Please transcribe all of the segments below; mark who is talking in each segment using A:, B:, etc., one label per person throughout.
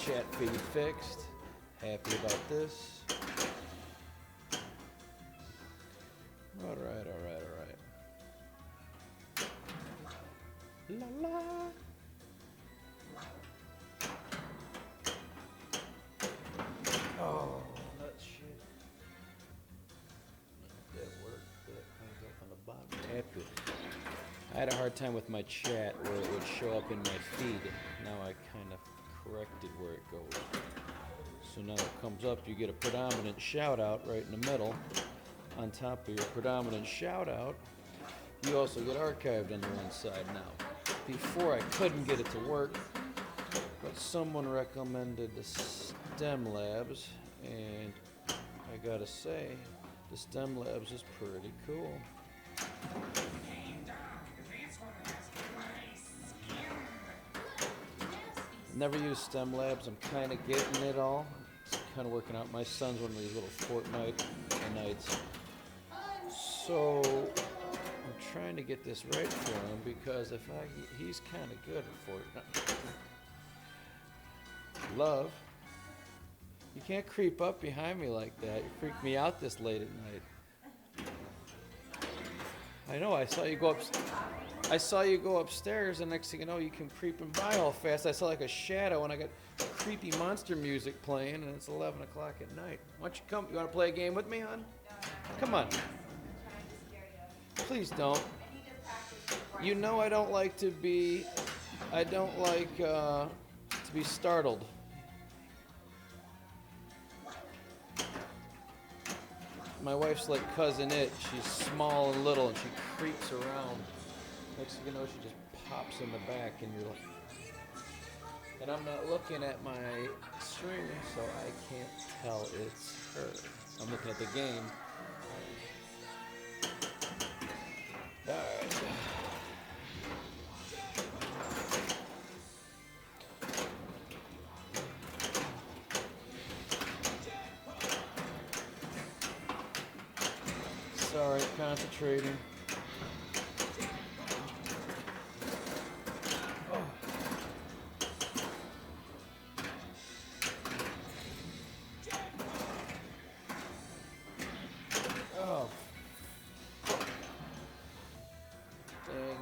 A: chat feed fixed. Happy about this. Alright. La la. Oh, that shit. That worked. That comes up on the bottom. Happy. I had a hard time with my chat where it would show up in my feed. Now I kind of corrected where it goes. So now it comes up, you get a predominant shout out right in the middle. On top of your predominant shout out, you also get archived on the one side now. Before I couldn't get it to work, but someone recommended the STEM Labs, and I gotta say, the STEM Labs is pretty cool. Never used STEM Labs. I'm kind of getting it all. It's kind of working out. My son's one of these little Fortnite nights. So I'm trying to get this right for him because he's kind of good at Fortnite. Love. You can't creep up behind me like that. You freaked me out this late at night. I know, I saw you go upstairs, and next thing you know, you come creeping by all fast. I saw like a shadow, and I got creepy monster music playing, and it's 11 o'clock at night. Why don't you come? You want to play a game with me, hon? Come on. Please don't. You know I don't like to be startled. My wife's like Cousin It. She's small and little, and she creeps around. Next thing you know, she just pops in the back, and you're like... And I'm not looking at my stream, so I can't tell it's her. I'm looking at the game. Alright. Sorry, concentrating. Oh. Dang.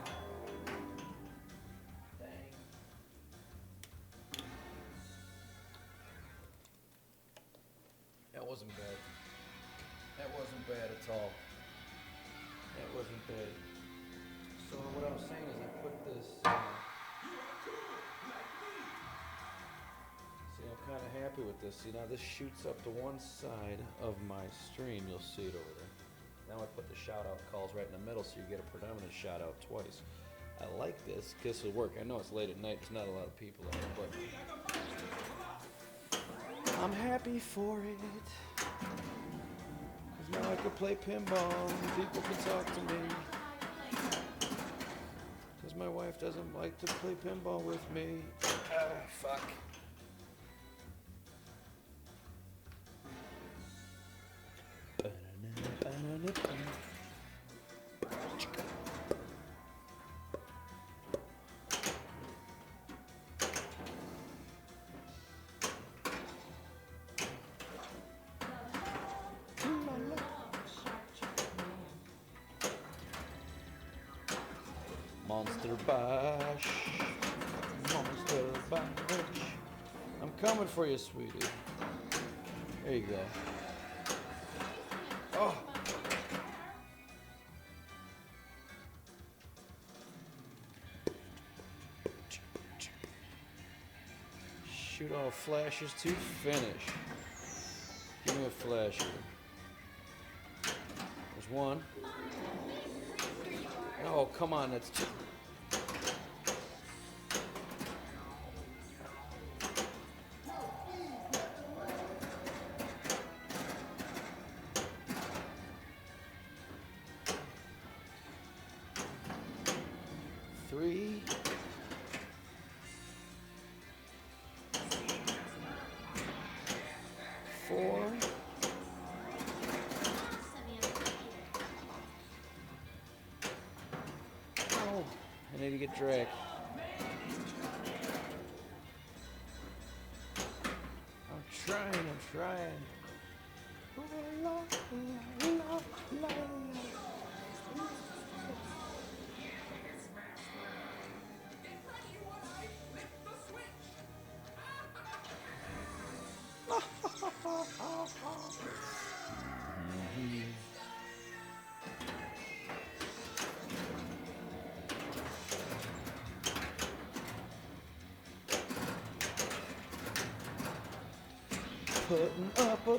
A: That wasn't bad. That wasn't bad at all. That wasn't bad. So what I was saying is I put this... see, I'm kind of happy with this. See, now this shoots up to one side of my stream. You'll see it over there. Now I put the shout-out calls right in the middle so you get a predominant shout-out twice. I like this. This will work. I know it's late at night. There's not a lot of people out, but... I'm happy for it. Now I can play pinball and people can talk to me. Because my wife doesn't like to play pinball with me. Oh, fuck. Monster bash. Monster bash. I'm coming for you, sweetie. There you go. Oh. Shoot all flashes to finish. Give me a flasher. There's one. Oh, come on, that's two. Three. Four. Oh, I need to get dragged. I'm trying. Putting up a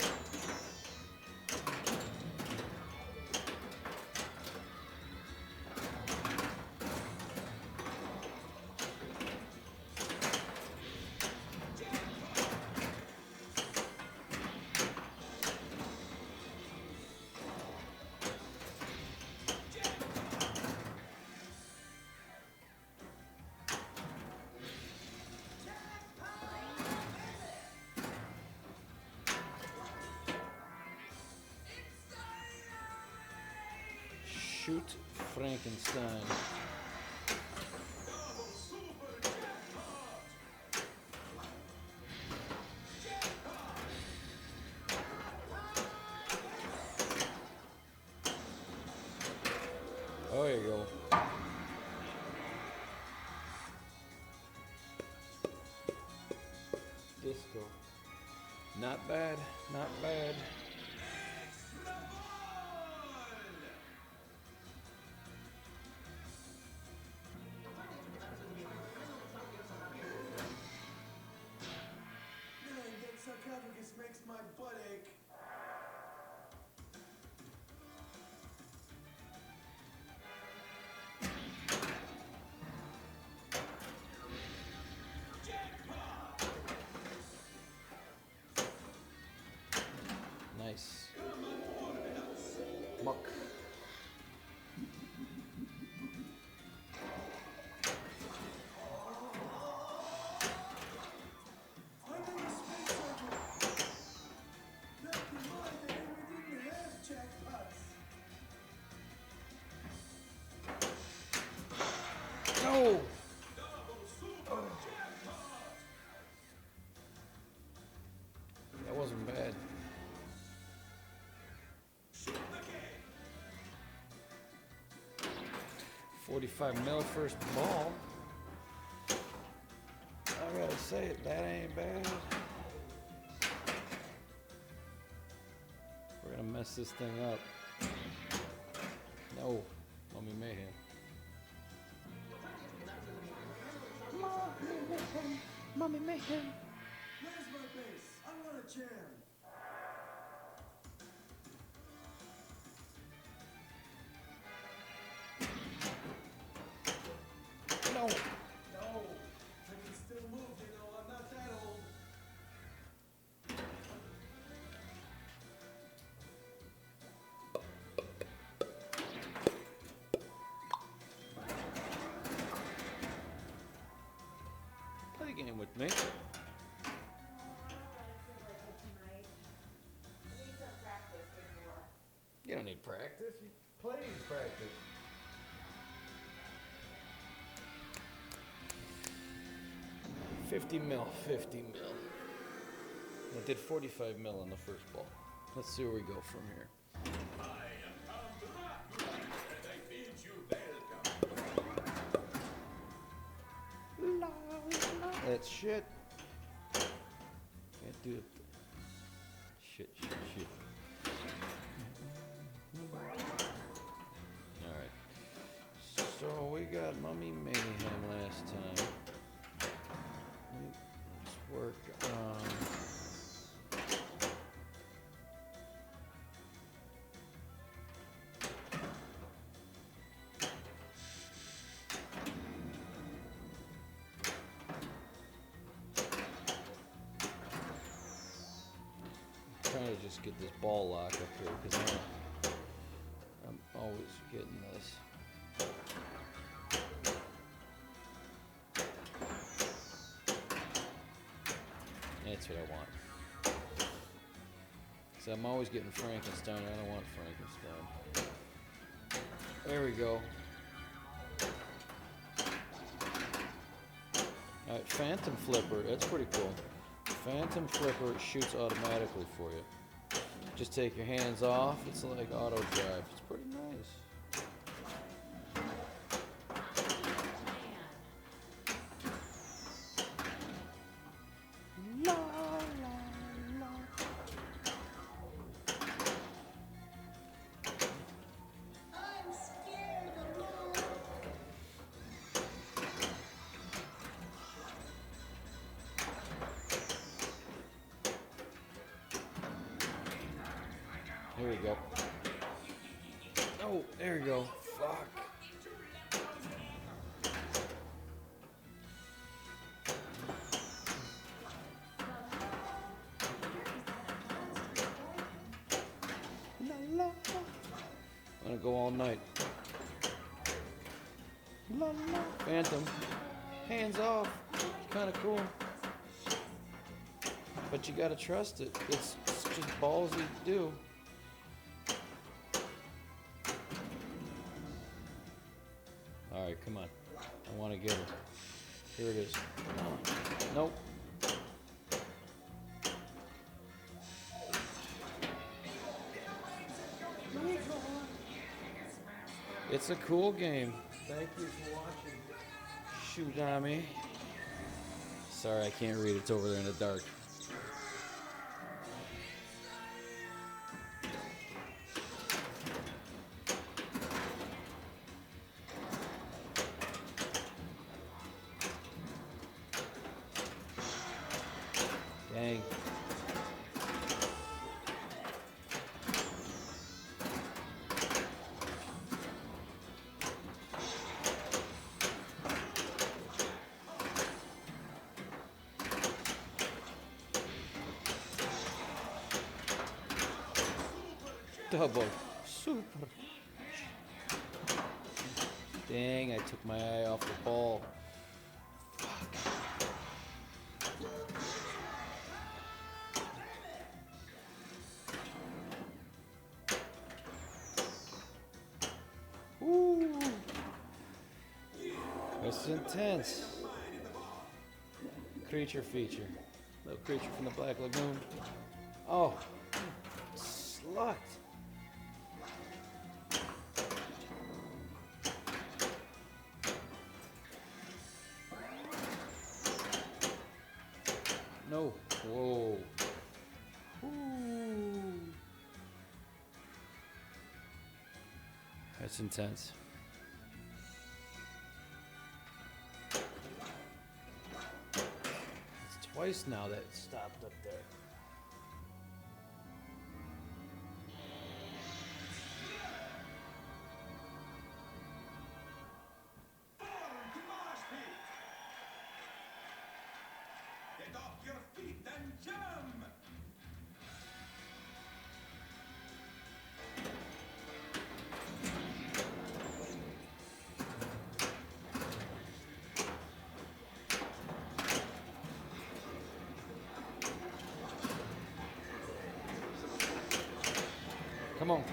A: shoot Frankenstein. Oh, there you go. Disco. Not bad, not bad.
B: Man, that sarcophagus makes my butt ache.
A: Nice. Muck.
B: I'm in the space circle. Back in my day, we didn't have jackpots.
A: No! That wasn't bad. $45 first ball. I gotta say it, that ain't bad. We're gonna mess this thing up. No, Mummy Mayhem. Mummy Mayhem.
B: Where's my bass? I want a jam.
A: No.
B: No, I can still move, you know, I'm not that old.
A: Play a game with me. You don't need practice. You play practice. $50 mil. I did $45 mil on the first ball. Let's see where we go from here. That's shit. Can't do it. Shit. Alright. So we got Mummy Mayhem last time. Let's work on... trying to just get this ball lock up here because I'm always getting this. That's what I want. So I'm always getting Frankenstein. I don't want Frankenstein. There we go. Alright, Phantom Flipper. That's pretty cool. Phantom Flipper shoots automatically for you. Just take your hands off. It's like auto drive. It's pretty nice. La, la, la.
B: I'm scared of love.
A: Here we go. Oh, there you go. Fuck. La, la. I'm gonna go all night. La, la. Phantom. Hands off. Kind of cool. But you gotta trust it. It's just ballsy to do. Alright, come on. I want to get her. Here it is. Nope. It's a cool game. Thank you for watching. Shootami. Sorry, I can't read. It's over there in the dark. Dang. Double. Super. Dang, I took my eye off the ball. Ooh. That's intense. Creature feature. Little creature from the Black Lagoon. Oh, slut. No. Whoa. Ooh. That's intense. It's twice now that it stopped up there.
B: Get off your feet and jump!
A: Come on.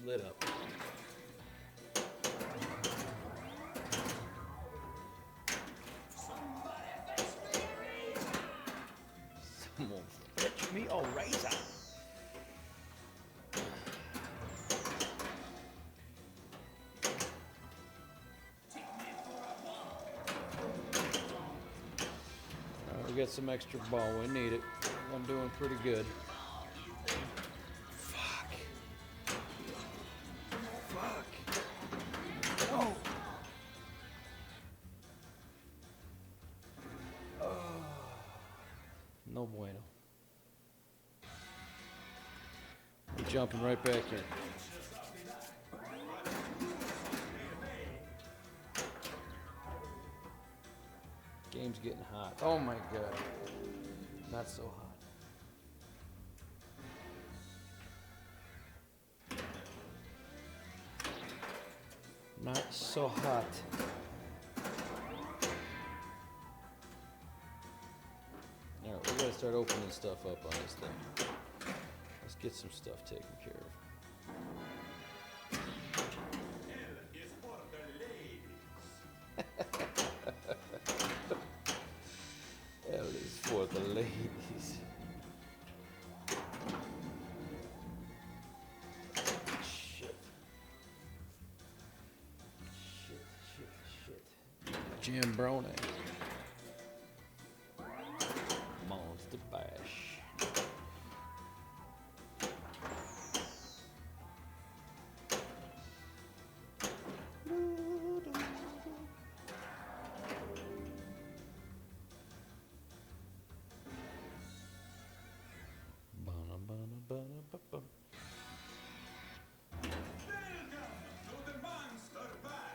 A: lit up. Someone fetch me a razor. We got some extra ball. We need it. I'm doing pretty good. Fuck. Fuck. No. No bueno. I'm jumping right back in. Game's getting hot. Oh my god. Not so hot. Not so hot. Alright, we gotta start opening stuff up on this thing. Let's get some stuff taken care of. L is for the ladies. Shit. Shit. Jambroni. Monster Bash.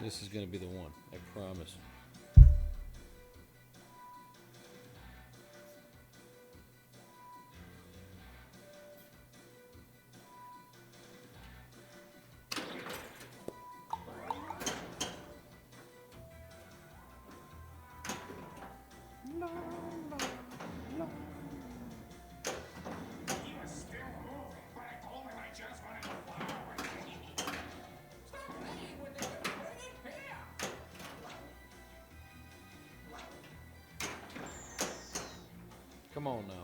A: This is going to be the one, I promise. Come on now.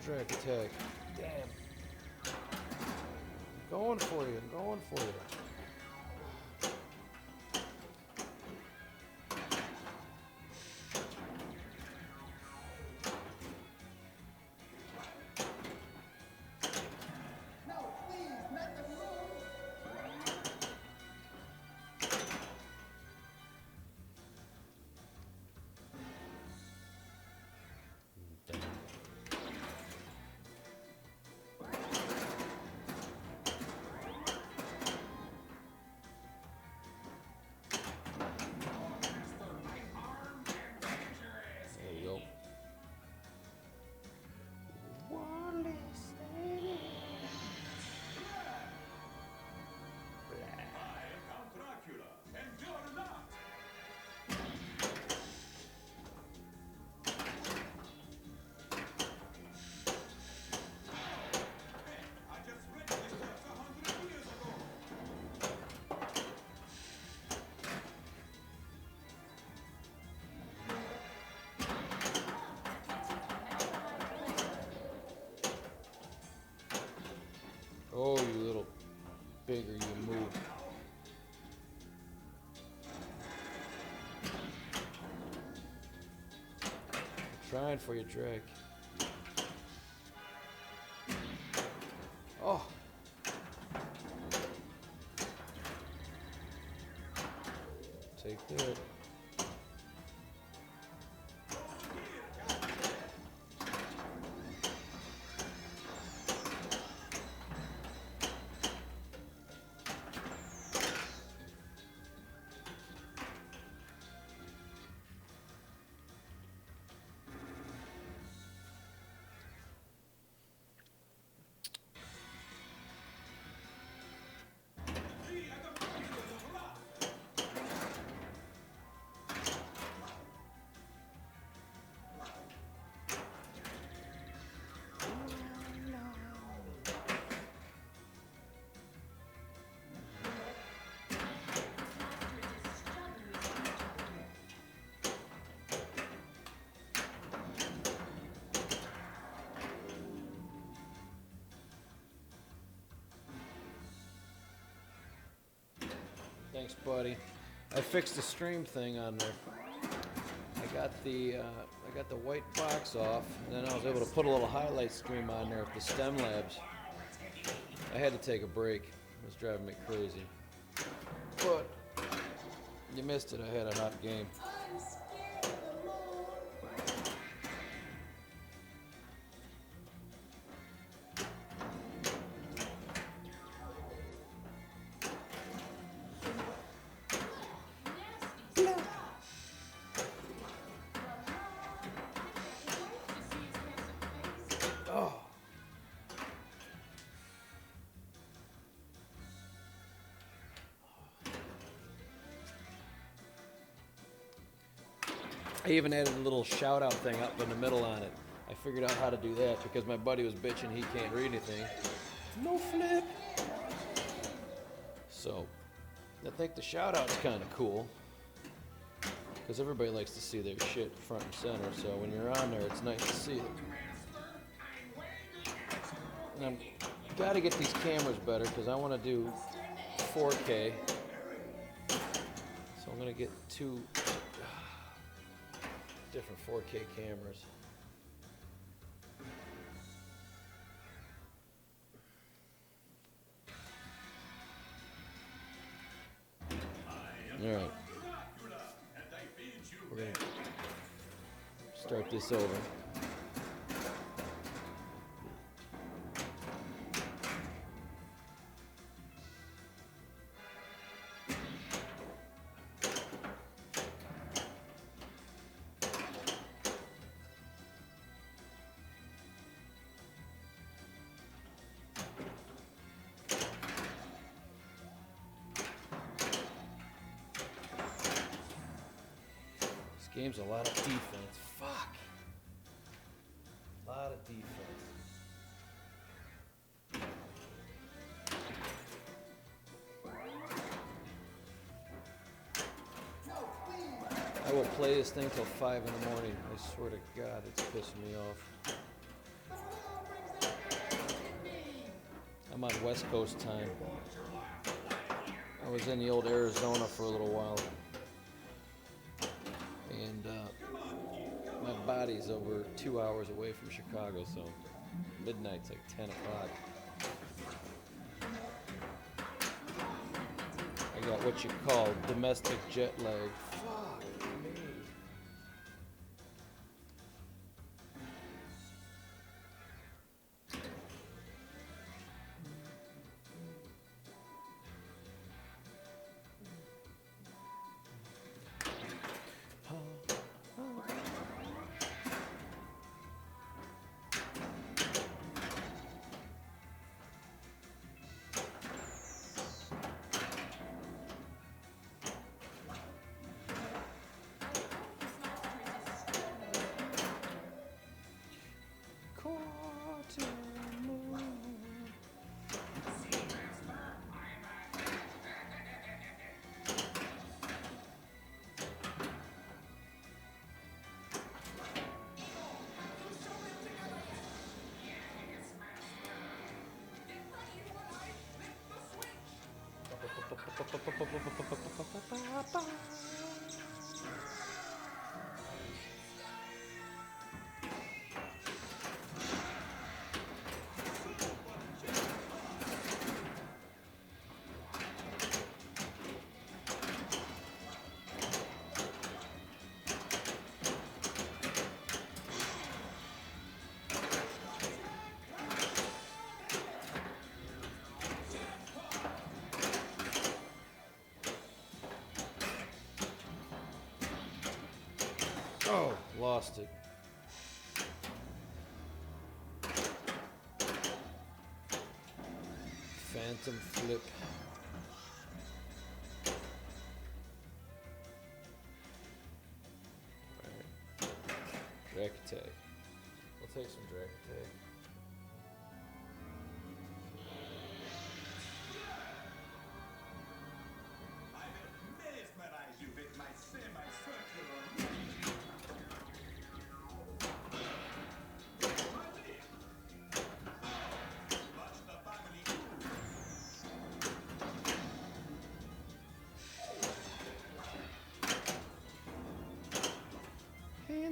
A: Track attack. Damn. I'm going for you. I'm going for you. Oh, you little bigger you move. I'm trying for you, Drake. Oh. Take that. Thanks, buddy. I fixed the stream thing on there. I got the white box off, and then I was able to put a little highlight stream on there with the STEM Labs. I had to take a break. It was driving me crazy. But you missed it. I had a hot game.
B: I'm scared of the moon.
A: Oh. I even added a little shout out thing up in the middle on it. I figured out how to do that because my buddy was bitching he can't read anything. No flip. So, I think the shout out's kind of cool because everybody likes to see their shit front and center. So when you're on there, it's nice to see it. And I'm gotta get these cameras better because I want to do 4K. So I'm gonna get 2 different 4K cameras. All right. We're gonna start this over. This game's a lot of defense. Fuck. A lot of defense. I will play this thing till 5 in the morning. I swear to God, it's pissing me off. I'm on West Coast time. I was in the old Arizona for a little while. And my body's over 2 hours away from Chicago, so midnight's like 10 o'clock. I got what you call domestic jet lag. Fuck me. Oh, lost it. Phantom flip. Alright. Drag tag. We'll take some drag tag.
C: I will mesmerize you with my semicircular. Watch the family.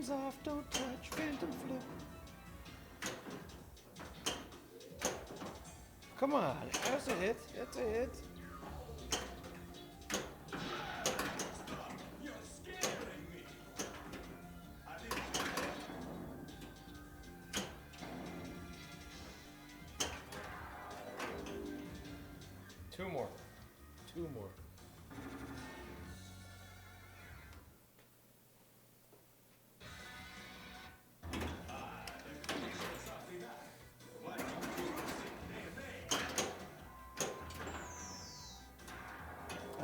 A: Hands off, don't touch, phantom flip. Come on, that's a hit, that's a hit.
C: You're scaring me. I didn't.
A: Two more. Two more.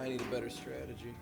A: I need a better strategy.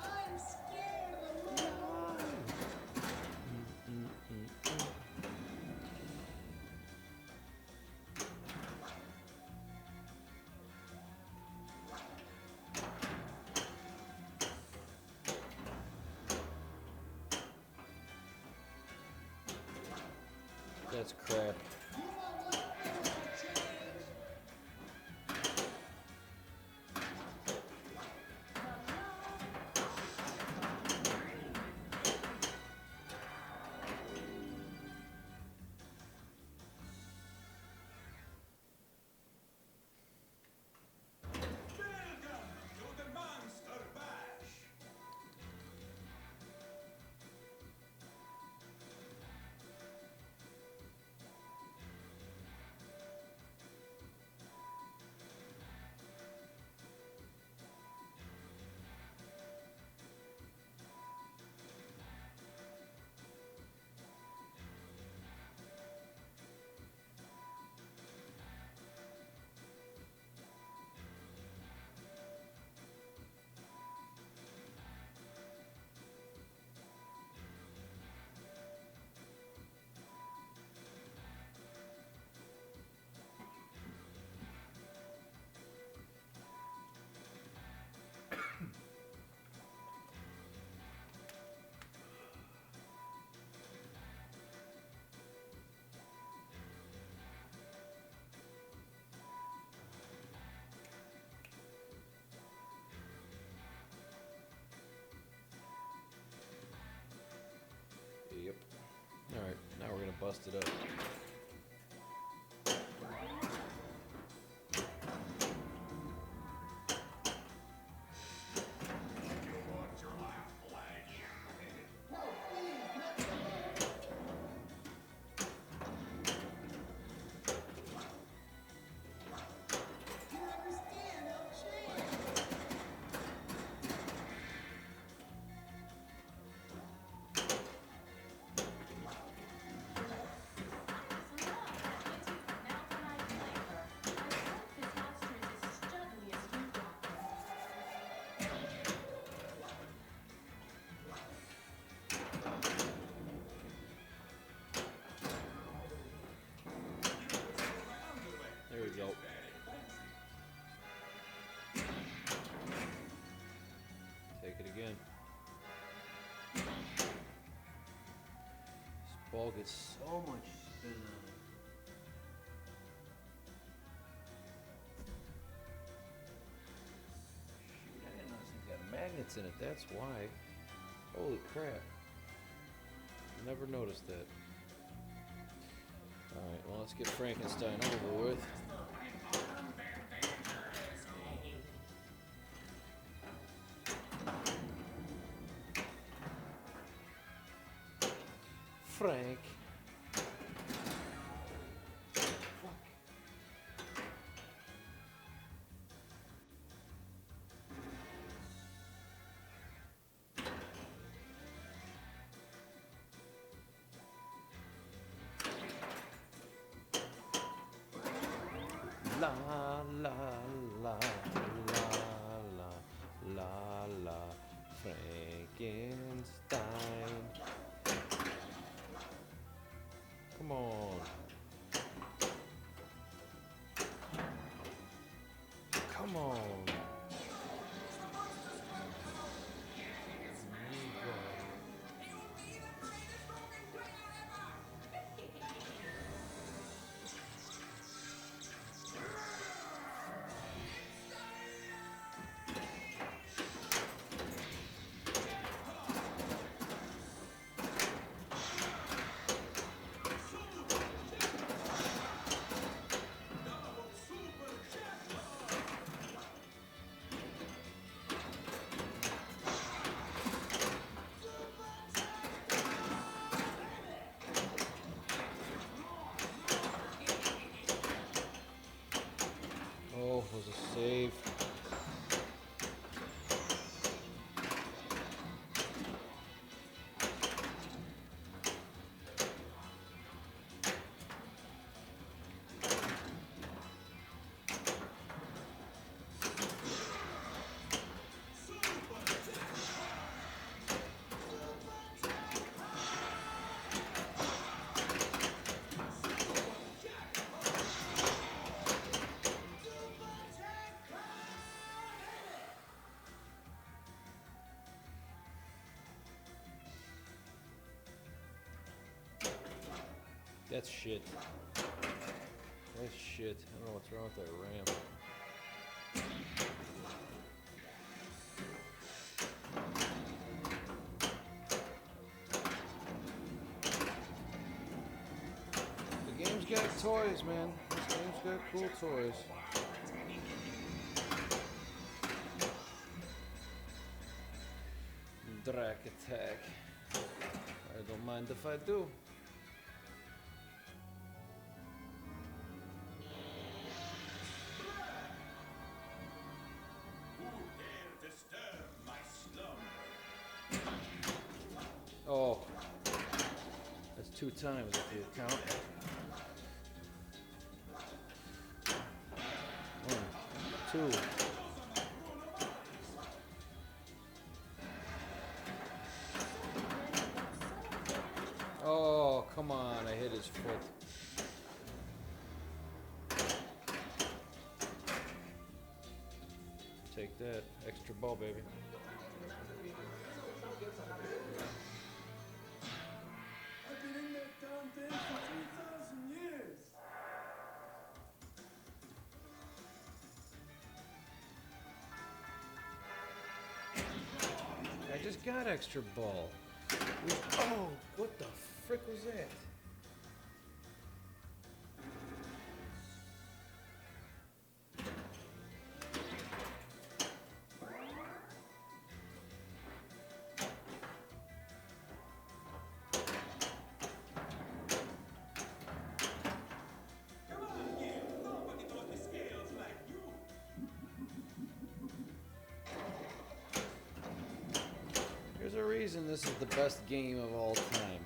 B: I'm scared of the moon.
A: That's crap.
B: You want what? Change.
C: Welcome to the Monster Bash.
A: Yep. Alright, now we're gonna bust it up.
B: No, please, not the moon. You understand? I'll change.
A: There we go. Take it again. This ball gets so much spin on it. Shoot, I didn't know this thing's got magnets in it, that's why. Holy crap. Never noticed that. Alright, well, let's get Frankenstein over with. Frank. La la la la la la la Frankenstein. Come on. Come on. Oh, was a save. That's shit. That's shit. I don't know what's wrong with that ramp. The game's got toys, man. This game's got cool toys. Drac attack. I don't mind if I do. Oh, that's 2 times if you count. 1, 2. Oh, come on, I hit his foot. Take that. Extra ball, baby.
B: I've been in that damn thing for 3,000 years.
A: I just got extra ball. Oh, what the frick was that?
C: Come on, Gil. Nobody knows the scales like you.
A: There's a reason this is the best game of all time.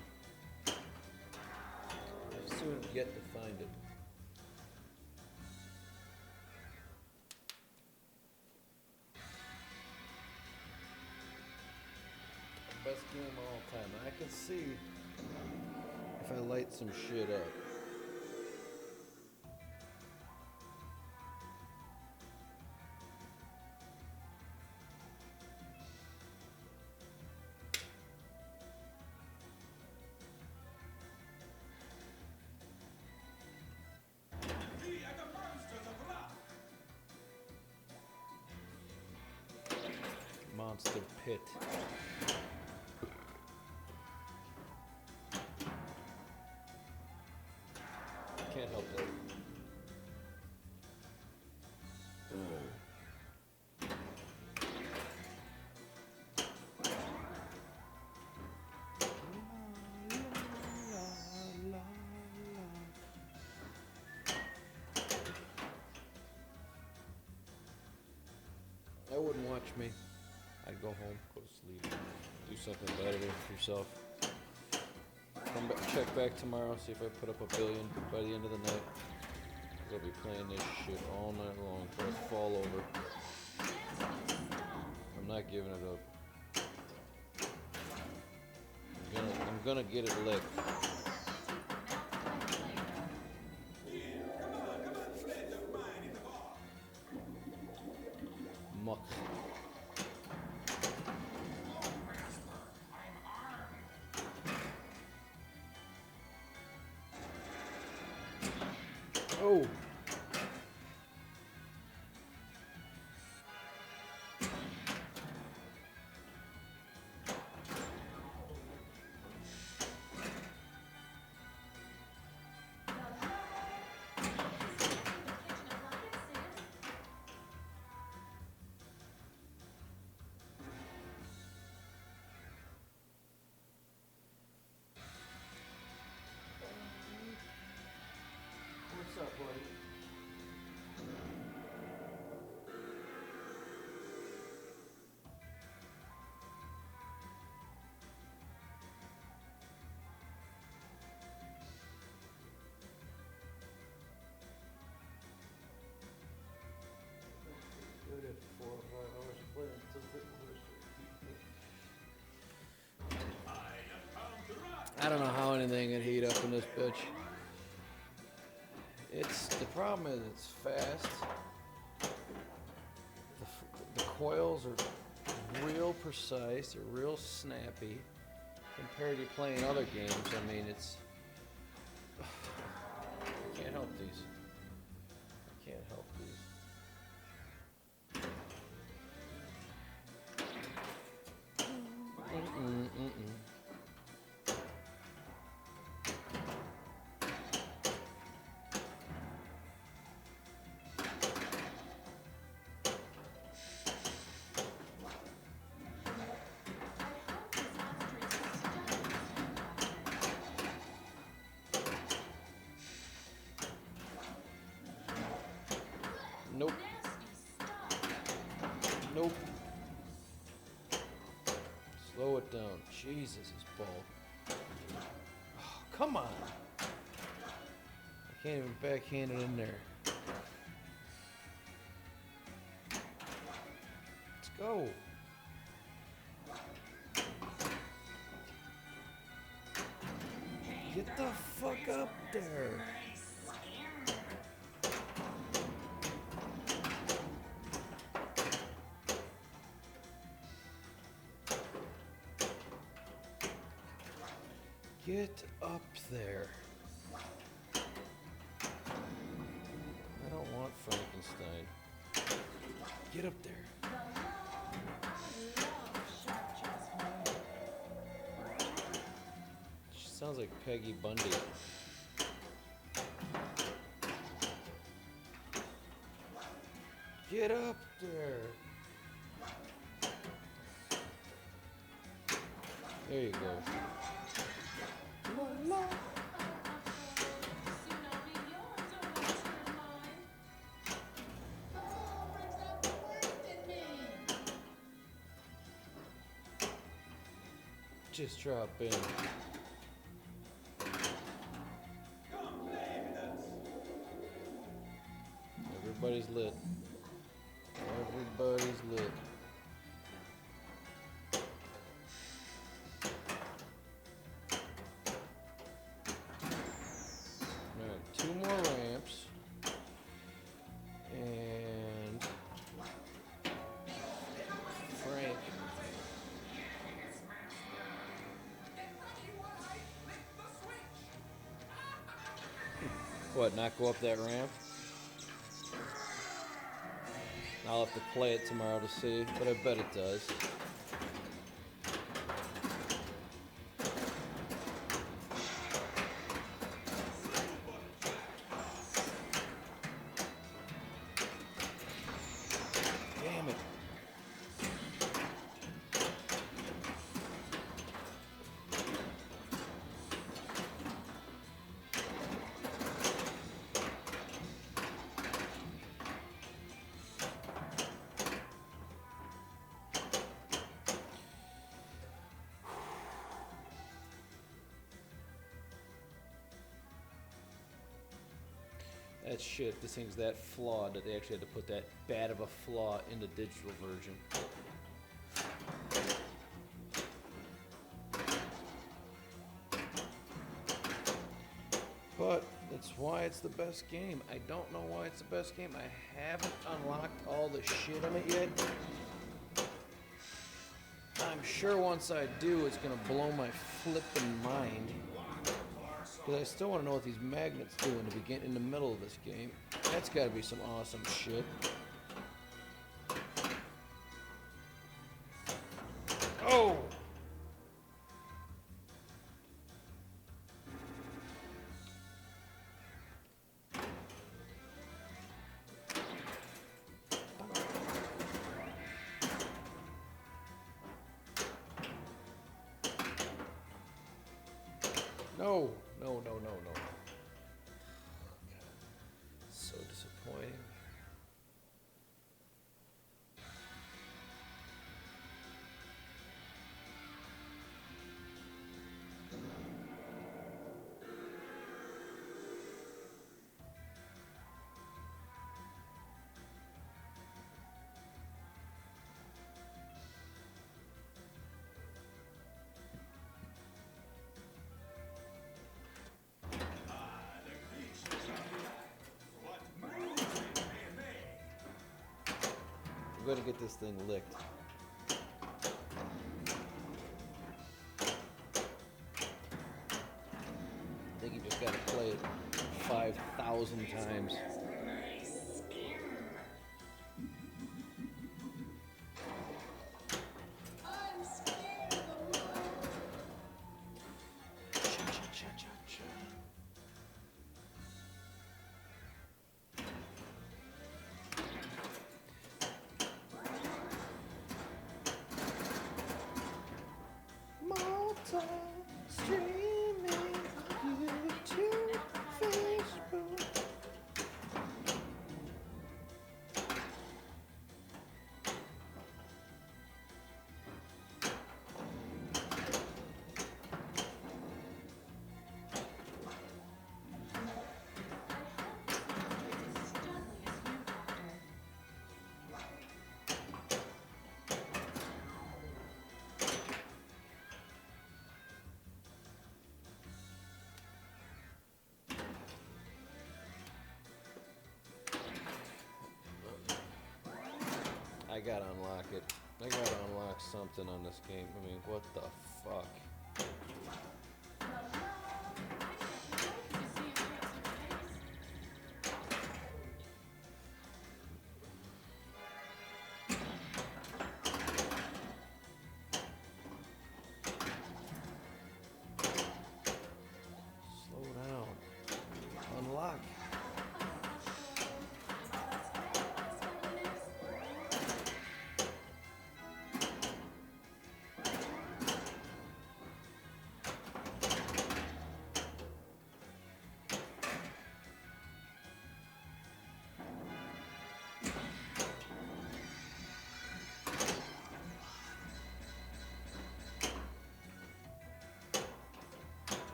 A: I'll soon get to find it. Best game of all time. I can see if I light some shit up.
C: We are the monsters of rock.
A: Monster Pit. Can't help it. That wouldn't watch me. I'd go home, go to sleep, do something better for yourself. Come back, check back tomorrow, see if I put up a billion by the end of the night. 'Cause I'll be playing this shit all night long till I fall over. I'm not giving it up. I'm gonna get it licked. Muck. Oh. What's up, buddy? Good at 4 or 5 hours of playing until I don't know how anything can heat up in this bitch. The problem is it's fast. The coils are real precise, they're real snappy compared to playing other games. I mean, it's I can't help these. I can't help these. Nope. Nope. Slow it down. Jesus, this ball. Oh, come on. I can't even backhand it in there. Let's go. Get the fuck up there. Get up there. I don't want Frankenstein. Get up there. She sounds like Peggy Bundy. Get up there. There you go. Just drop in. Everybody's lit. Everybody's lit. Alright, 2 more ramps. And Frank. What, not go up that ramp? I'll have to play it tomorrow to see, but I bet it does. Damn it. that shit. This thing's that flawed that they actually had to put that bad of a flaw in the digital version. But that's why it's the best game. I don't know why it's the best game. I haven't unlocked all the shit on it yet. I'm sure once I do, it's gonna blow my flippin' mind. Because I still want to know what these magnets do in the middle of this game. That's gotta be some awesome shit. Oh! No, no, no, no, no. So disappointing. I'm gonna get this thing licked. I think you just gotta play it 5,000 times.
B: I'm scared of the world.
A: Multi streaming YouTube, Facebook. I gotta unlock it. I gotta unlock something on this game. I mean, what the fuck? Slow down. Unlock.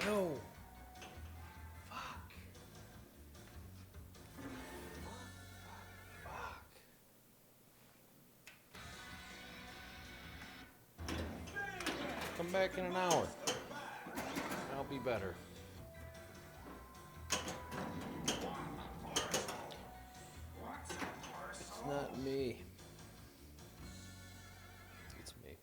A: No. Fuck. Fuck. Come back in an hour. I'll be better. It's not me. It's me.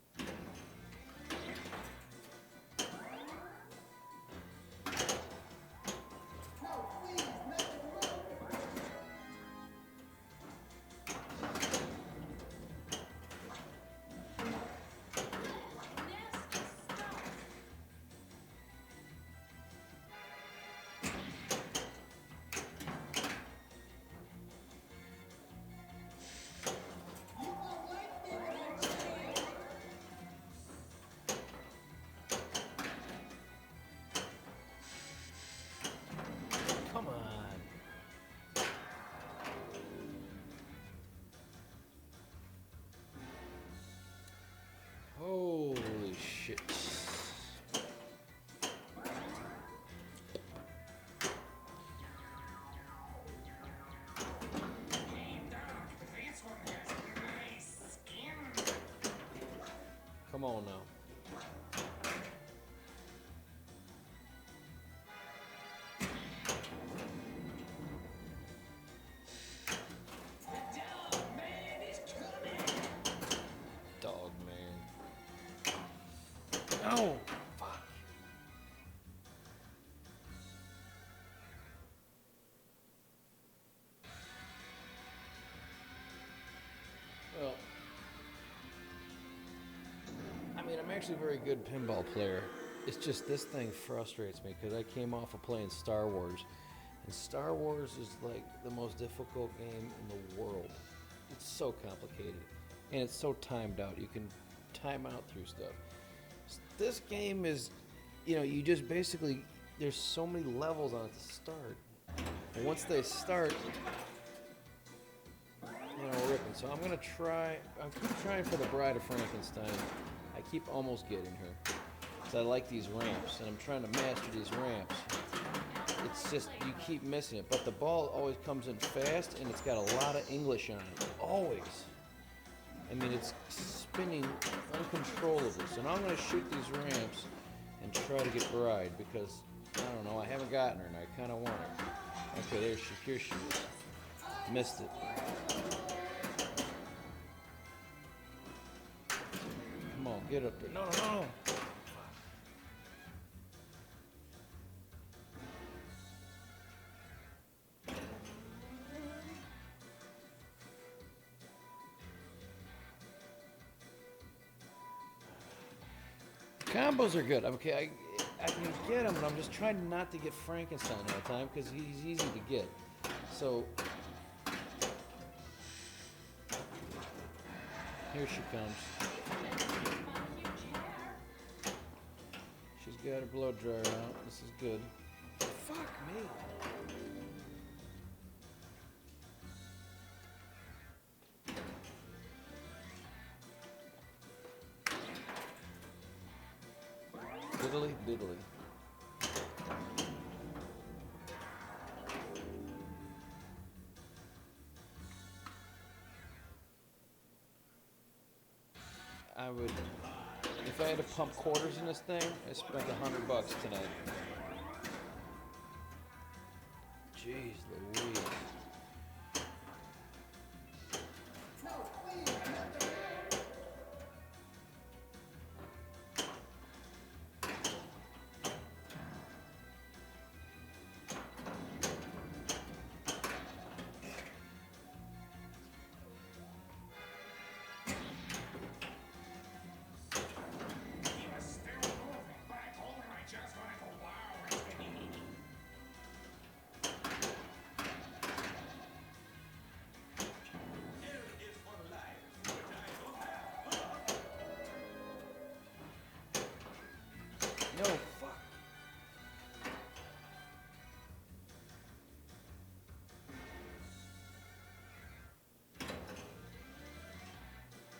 A: on now. Dog man. No! Fuck. Well, I mean, I'm actually a very good pinball player. It's just this thing frustrates me because I came off of playing Star Wars, and Star Wars is like the most difficult game in the world. It's so complicated, and it's so timed out. You can time out through stuff. This game is, you just basically, there's so many levels on it to start. And once they start, ripping. So I'm keep trying for the Bride of Frankenstein. I keep almost getting her. Because I like these ramps, and I'm trying to master these ramps. It's just, you keep missing it. But the ball always comes in fast, and it's got a lot of English on it. Always. I mean, it's spinning uncontrollably. So now I'm going to shoot these ramps and try to get Bride, because, I don't know, I haven't gotten her, and I kind of want her. Okay, here she is. Missed it. Come on, get up there. No. Combos are good. Okay, I can get him, but I'm just trying not to get Frankenstein all the time because he's easy to get. So here she comes. She's got her blow dryer out. This is good. Fuck me. Diddly diddly. I would, if I had to pump quarters in this thing, I spent $100 tonight. Jeez Louise. No, fuck.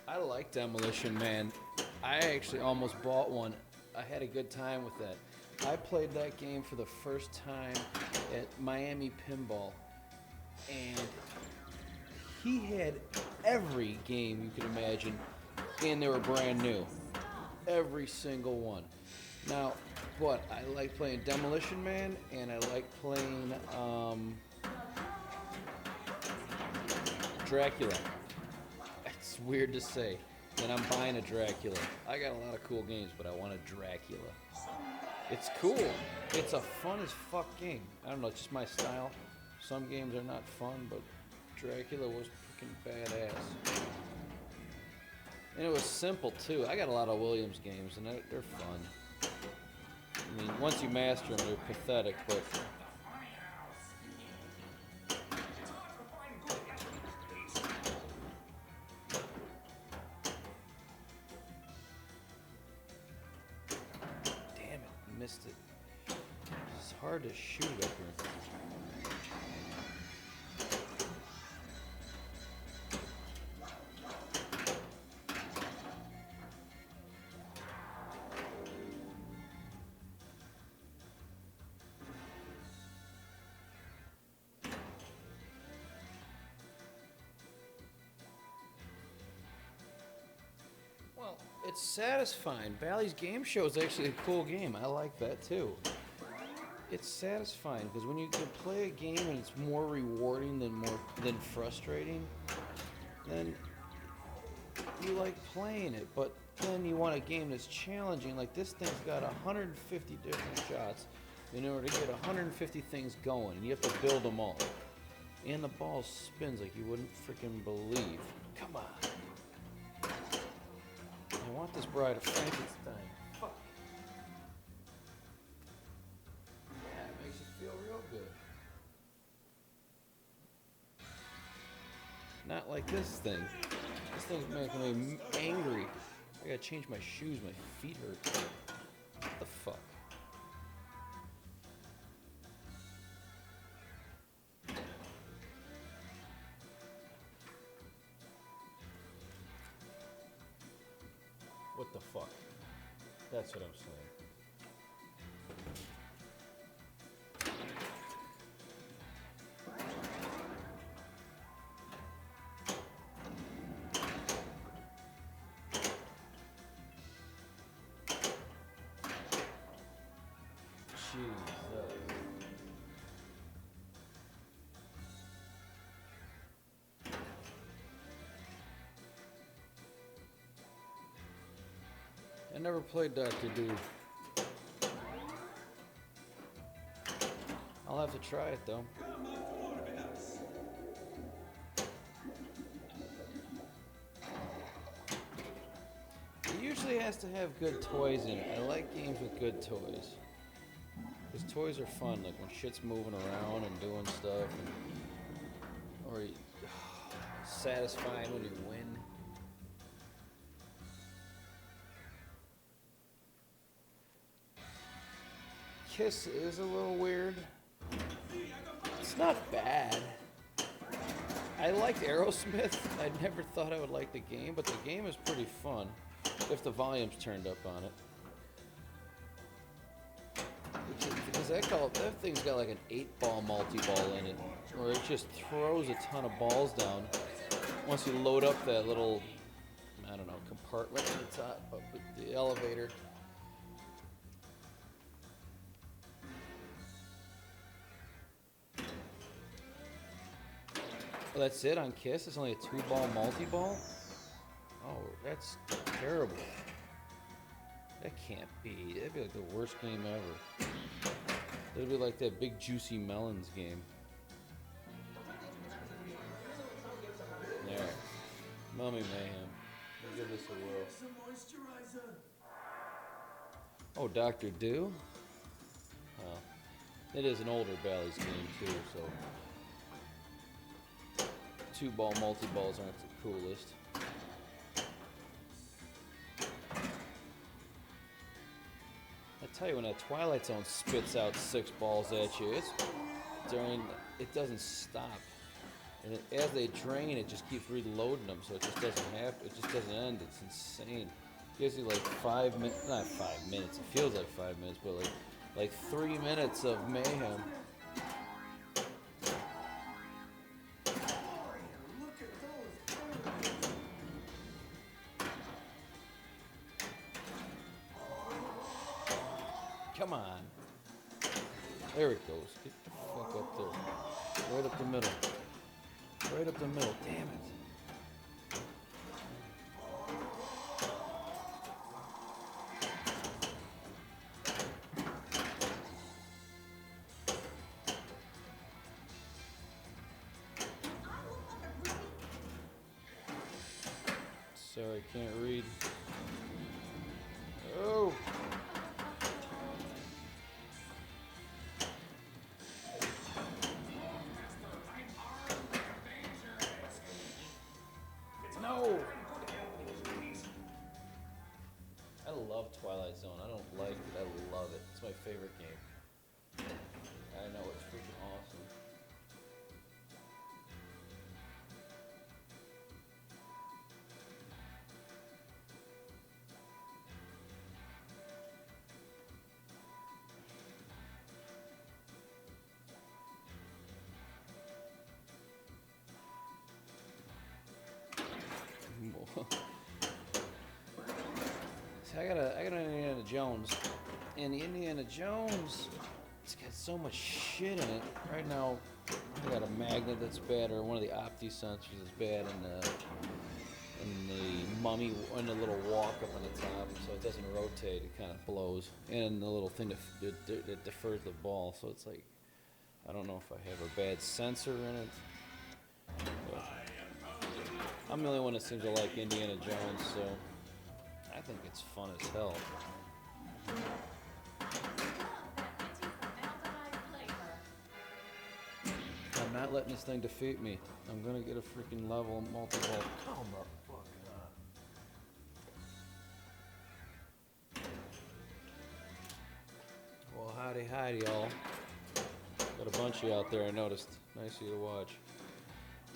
A: I like Demolition Man. I actually almost bought one. I had a good time with that. I played that game for the first time at Miami Pinball, and he had every game you could imagine, and they were brand new. Every single one. Now, what? I like playing Demolition Man, and I like playing Dracula. It's weird to say, and I'm buying a Dracula. I got a lot of cool games, but I want a Dracula. It's cool. It's a fun as fuck game. I don't know, it's just my style. Some games are not fun, but Dracula was freaking badass. And it was simple, too. I got a lot of Williams games, and they're fun. I mean, once you master them, they're pathetic, but... Damn it, missed it. It's hard to shoot up here. it's satisfying. Bally's Game Show is actually a cool game. I like that too. It's satisfying because when you can play a game and it's more rewarding than frustrating, then you like playing it. But then you want a game that's challenging. Like this thing's got 150 different shots in order to get 150 things going, and you have to build them all. And the ball spins like you wouldn't freaking believe. Come on. I want this Bride of Frankenstein. Fuck. Yeah, it makes you feel real good. Not like this thing. This thing's making me angry. I gotta change my shoes. My feet hurt. What the fuck? What the fuck? That's what I'm saying. Jesus. I never played Dr. Doom. I'll have to try it though. It usually has to have good toys in it. I like games with good toys. Because toys are fun, like when shit's moving around and doing stuff, or satisfying when you win. Kiss is a little weird. It's not bad. I liked Aerosmith. I never thought I would like the game, but the game is pretty fun if the volume's turned up on it. Because that thing's got like an 8-ball multi-ball in it, where it just throws a ton of balls down. Once you load up that little, I don't know, compartment at the top of the elevator. Oh, that's it on Kiss? It's only a 2-ball multi-ball? Oh, that's terrible. That can't be. That'd be like the worst game ever. It'd be like that Big Juicy Melons game. There. Mummy Mayhem. We'll give this a whirl.
B: Some moisturizer.
A: Oh, Dr. Do? Oh. It is an older Bally's game too, so 2-ball multi-balls aren't the coolest. I tell you, when that Twilight Zone spits out 6 balls at you, it doesn't stop. And as they drain, it just keeps reloading them, so it just doesn't end. It's insane. It gives you like 5 minutes, not 5 minutes, it feels like 5 minutes, but like 3 minutes of mayhem.
B: Look at those.
A: Come on. There it goes. Get the fuck up there. Right up the middle. Right up the middle. Damn it. Sorry, can't read. Oh! No! I love Twilight Zone. I don't like it. I love it. It's my favorite game. I know, it's freaking awesome. I got an Indiana Jones, and the Indiana Jones, it's got so much shit in it. Right now, I got a magnet that's bad, or one of the Opti sensors is bad, and the mummy, and the little walk up on the top, so it doesn't rotate. It kind of blows, and the little thing that defers the ball. So it's like, I don't know if I have a bad sensor in it. But I'm the only one that seems to like Indiana Jones, so I think it's fun as hell. I'm not letting this thing defeat me. I'm gonna get a freaking level multiple. Come the fuck on. Well, howdy, y'all. Got a bunch of you out there, I noticed. Nice of you to watch.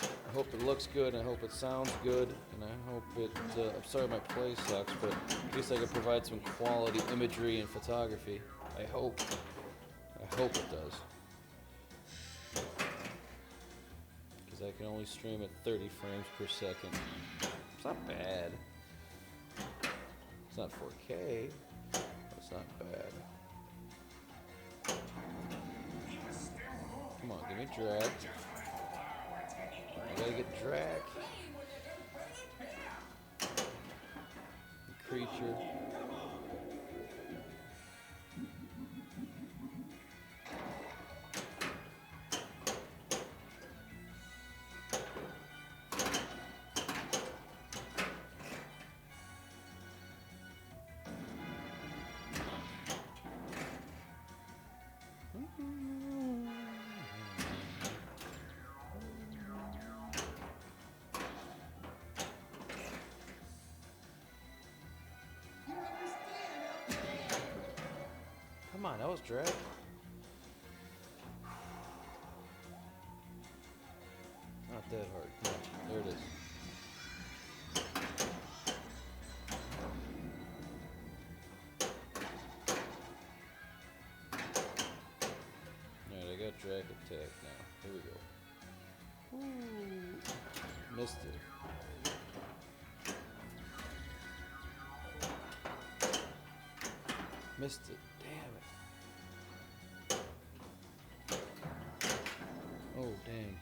A: I hope it looks good, I hope it sounds good, and I hope it, I'm sorry my play sucks, but at least I can provide some quality imagery and photography. I hope it does. Because I can only stream at 30 frames per second. It's not bad. It's not 4K, but it's not bad. Come on, give me drag. I gotta get drag. Creature. Come on, that was drag. Not that hard. Come on, there it is. Alright, I got drag attack now. Here we go. Ooh, missed it. Missed it. Damn it. Oh, dang.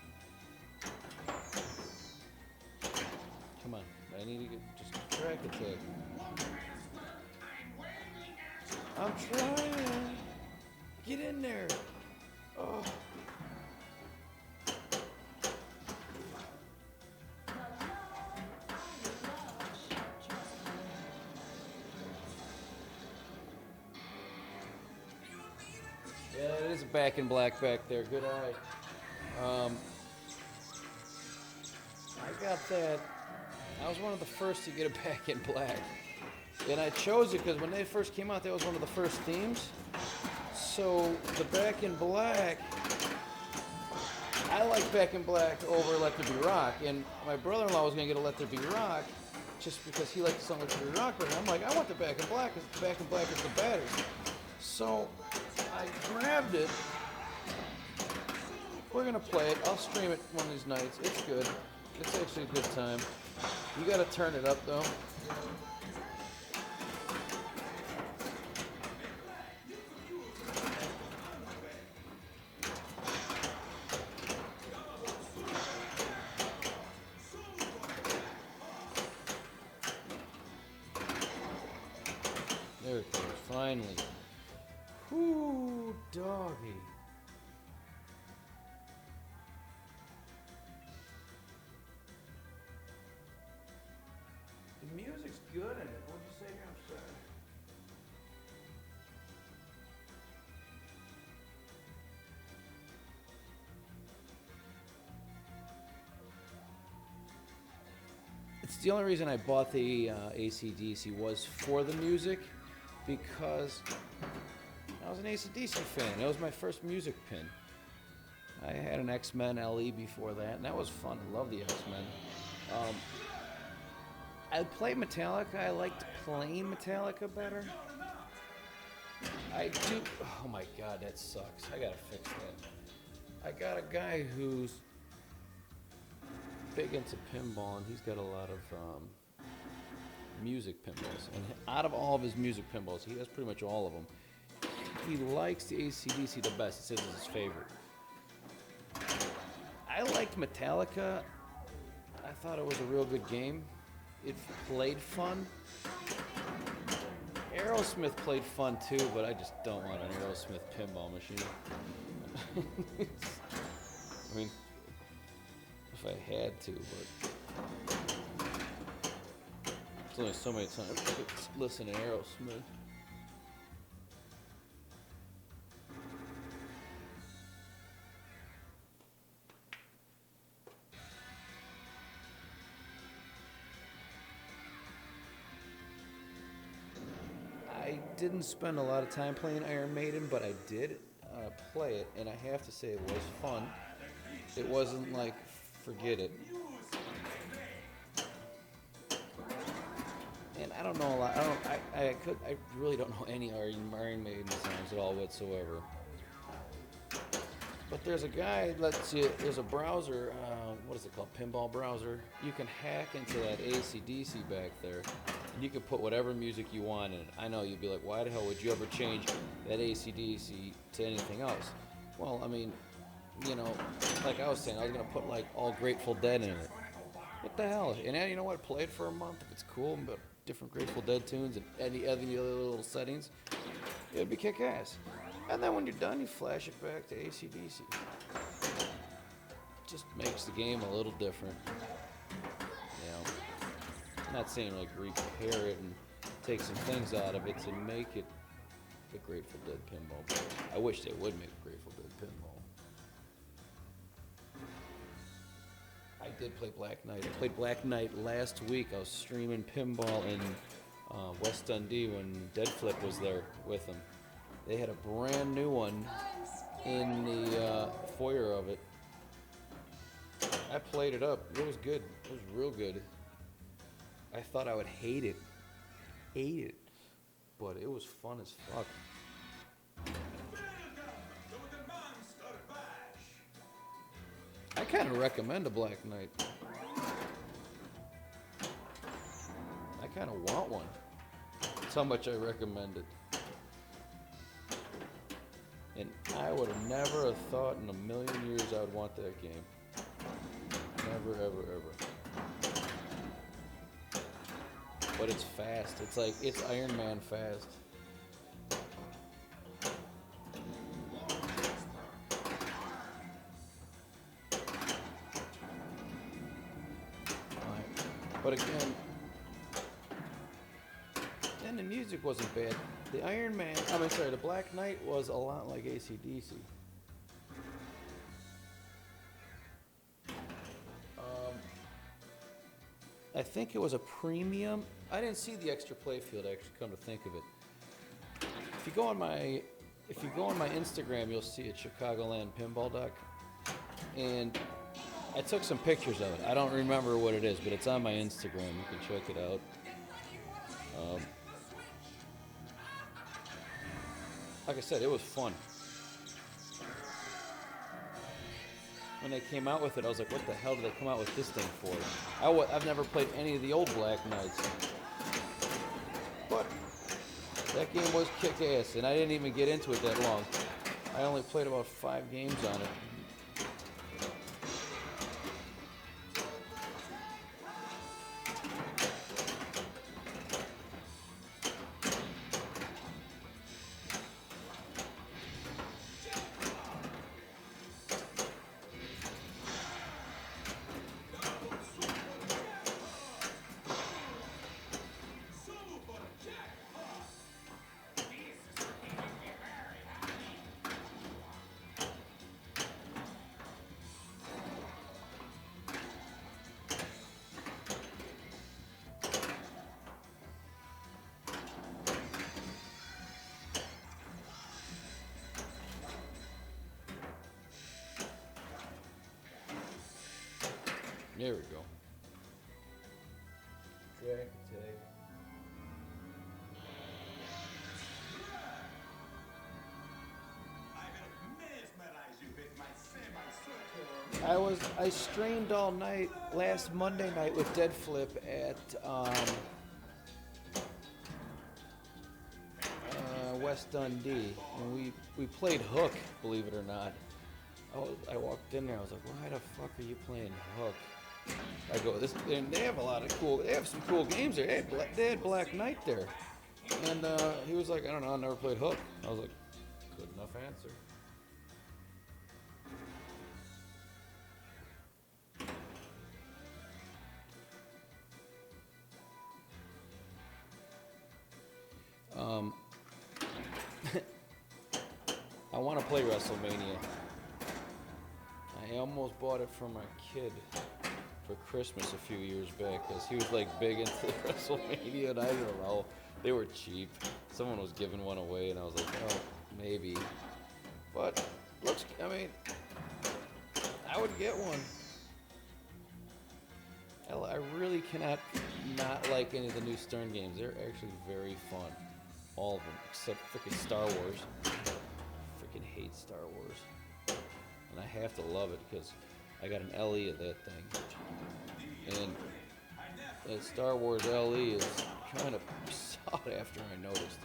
A: Come on. I need to get just track attack. I'm trying. Get in there. Oh. Yeah, it is back in black back there. Good eye. I got that. I was one of the first to get it back in black. And I chose it because when they first came out, that was one of the first themes. So the back in black, I like back in black over Let There Be Rock. And my brother-in-law was going to get a Let There Be Rock just because he liked the song Let There Be Rock. But I'm like, I want the back in black because the back in black is the baddest. So I grabbed it. We're gonna play it. I'll stream it one of these nights. It's good. It's actually a good time. You gotta turn it up though. There it goes. Finally. Whoo, doggy. The music's good in it. What'd you say here? I'm sorry. It's the only reason I bought the AC/DC was for the music, because I was an AC/DC fan. That was my first music pin. I had an X-Men LE before that, and that was fun. I love the X-Men. I played Metallica. I liked playing Metallica better. I do. Oh my god, that sucks. I gotta fix that. I got a guy who's big into pinball, and he's got a lot of music pinballs. And out of all of his music pinballs, he has pretty much all of them. He likes the AC/DC the best. He says it's his favorite. I liked Metallica. I thought it was a real good game. It played fun. Aerosmith played fun too, but I just don't want an Aerosmith pinball machine. I mean, if I had to, but there's only so many times I could listen to Aerosmith. I didn't spend a lot of time playing Iron Maiden, but I did play it, and I have to say it was fun. It wasn't like forget it. And I don't know a lot. I really don't know any Iron Maiden songs at all whatsoever. But there's a guy, there's a browser, what is it called, pinball browser. You can hack into that AC/DC back there, and you can put whatever music you want in it. I know you'd be like, why the hell would you ever change that AC/DC to anything else? Well, I mean, you know, like I was saying, I was gonna put like all Grateful Dead in it. What the hell? And you know what? Play it for a month if it's cool, but different Grateful Dead tunes and any other little settings, it'd be kick-ass. And then when you're done, you flash it back to AC/DC. Just makes the game a little different. You know, I'm not saying like repair it and take some things out of it to make it a Grateful Dead pinball. But I wish they would make a Grateful Dead pinball. I did play Black Knight. I played Black Knight last week. I was streaming pinball in West Dundee when Dead Flip was there with them. They had a brand new one in the foyer of it. I played it up. It was good. It was real good. I thought I would hate it. But it was fun as fuck. I kind of recommend a Black Knight. I kind of want one. That's how much I recommend it. And I would have never have thought in a million years I would want that game. Never, ever, ever. But it's fast. It's Iron Man fast. But again, and the music wasn't bad. The the Black Knight was a lot like AC/DC. I think it was a premium. I didn't see the extra playfield actually, come to think of it. If you go on my Instagram, you'll see it, Chicagoland Pinball. And I took some pictures of it. I don't remember what it is, but it's on my Instagram. You can check it out. Like I said, it was fun. When they came out with it, I was like, what the hell did they come out with this thing for? I've never played any of the old Black Knights. But that game was kick-ass, and I didn't even get into it that long. I only played about 5 games on it. There we go. Track tag. I streamed all night last Monday night with Dead Flip at West Dundee, and we played Hook, believe it or not. I walked in there, I was like, why the fuck are you playing Hook? I go, and they have a lot of they have some cool games there. They had Black Knight there. And he was like, I don't know, I never played Hook. I was like, good enough answer. I want to play WrestleMania. I almost bought it for my kid for Christmas a few years back because he was like big into WrestleMania, and I don't know, they were cheap. Someone was giving one away, and I was like, oh, maybe. But I mean, I would get one. Hell, I really cannot not like any of the new Stern games. They're actually very fun. All of them, except freaking Star Wars. Freaking hate Star Wars. And I have to love it because I got an LE of that thing. And that Star Wars LE is kind of sought after, I noticed.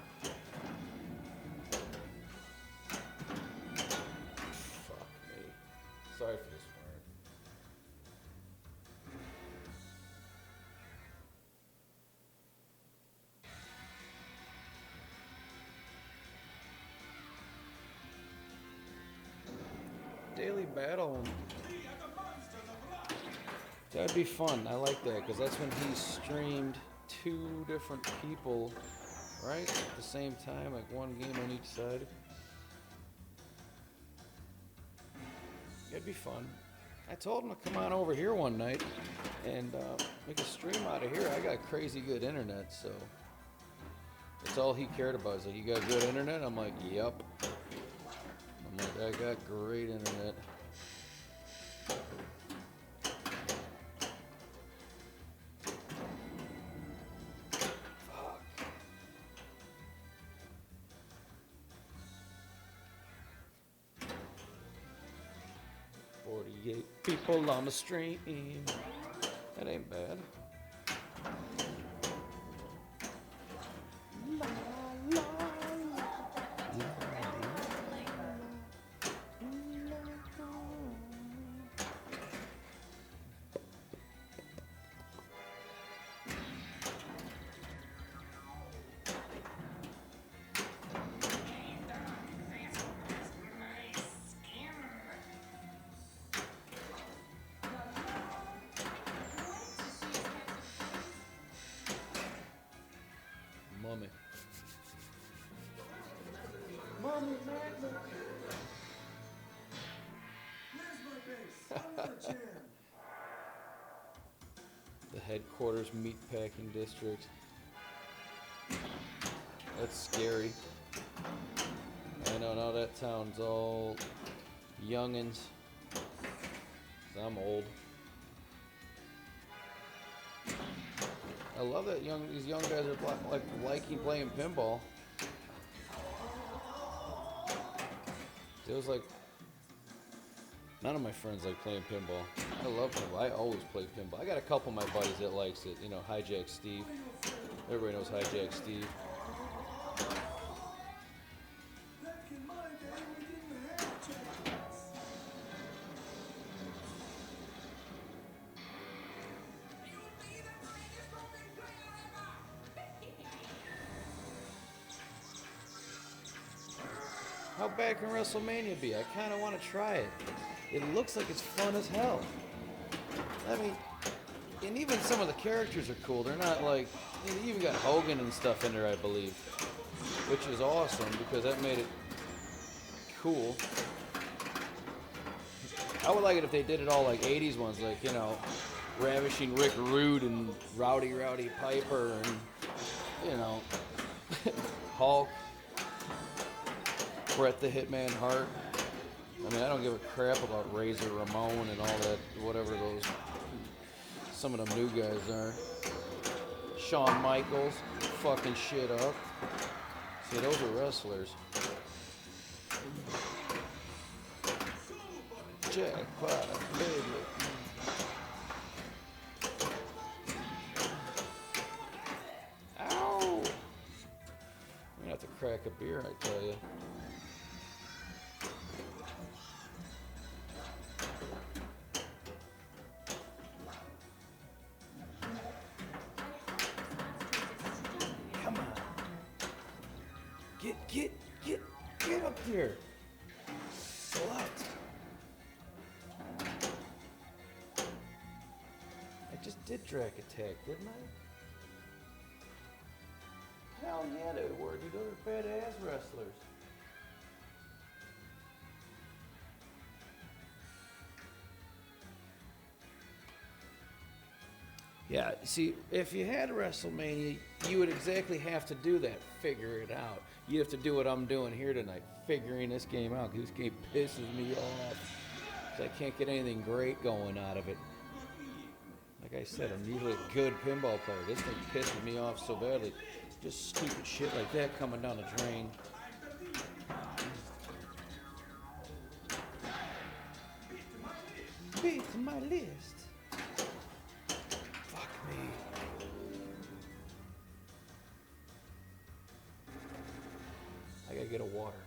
A: Fuck me. Sorry for this swearing. Daily Battle. That'd be fun. I like that because that's when he streamed 2 different people, right, at the same time, like one game on each side. It'd be fun. I told him to come on over here one night and make a stream out of here. I got crazy good internet, so that's all he cared about. He's like, you got good internet? I'm like, yep. I'm like, I got great internet. People on the stream. That ain't bad. Mommy.
B: Mommy, Magna. Where's my base? I want a jam.
A: The headquarters meatpacking district. That's scary. I know now that town's all youngins. 'Cause I'm old. I love that these young guys are liking playing pinball. It was like, none of my friends like playing pinball. I love pinball. I always play pinball. I got a couple of my buddies that likes it. You know, Hijack Steve. Everybody knows Hijack Steve.
B: Back in my day, we didn't have jackets.
A: How bad can WrestleMania be? I kind of want to try it. It looks like it's fun as hell. I mean, and even some of the characters are cool. They're not like, you even got Hogan and stuff in there, I believe, which is awesome because that made it cool. I would like it if they did it all like 80s ones, like, you know, Ravishing Rick Rude and Rowdy Piper and, you know, Hulk. Bret the Hitman Hart. I mean, I don't give a crap about Razor Ramon and all that, whatever those, some of them new guys are. Shawn Michaels, fucking shit up. See, those are wrestlers. Jackpot, baby. Ow! I'm gonna have to crack a beer, I tell you. Come on. Get up there. Slut. I just did Drac Attack, didn't I? Hell yeah, they were, dude. Those are badass wrestlers. Yeah, see, if you had WrestleMania, you would exactly have to do that. Figure it out. You have to do what I'm doing here tonight, figuring this game out. 'Cause this game pisses me off. 'Cause I can't get anything great going out of it. Like I said, I'm usually a good pinball player. This thing pisses me off so badly. Just stupid shit like that coming down the drain. Beat to my list. Fuck me. I gotta get a water.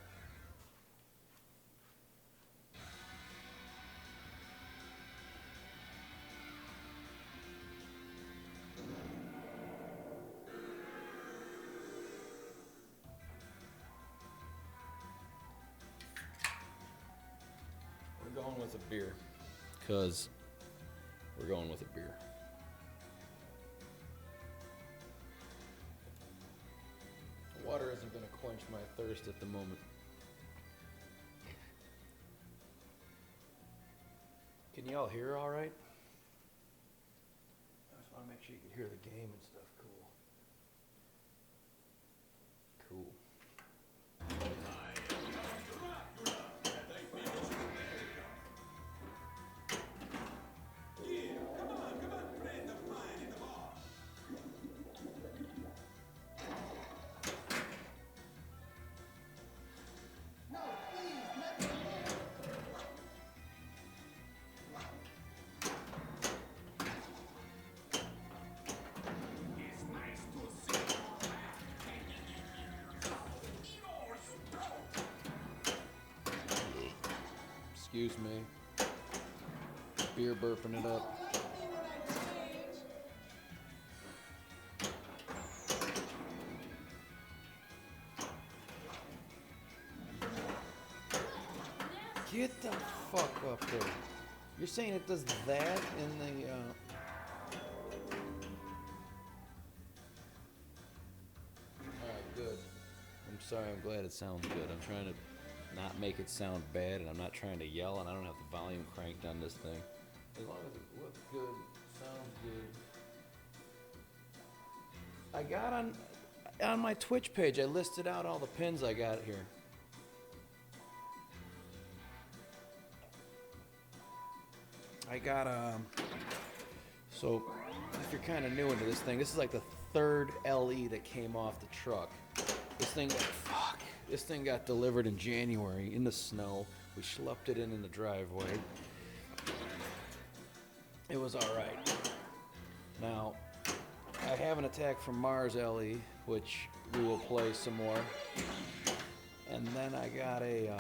A: We're going with a beer. Because we're going with a beer. Water isn't going to quench my thirst at the moment. Can you all hear all right? I just want to make sure you can hear the game and stuff. Cool. Cool. Excuse me. Beer burping it up. Get the fuck up there. You're saying it does that in the, Alright, good. I'm sorry, I'm glad it sounds good. I'm trying to not make it sound bad, and I'm not trying to yell, and I don't have the volume cranked on this thing. As long as it looks good, sounds good. I got on my Twitch page, I listed out all the pins I got here. I got so if you're kind of new into this thing, this is like the third LE that came off the truck. This thing got delivered in January in the snow. We schlepped it in the driveway. It was all right. Now, I have an Attack from Mars LE, which we will play some more. And then I got a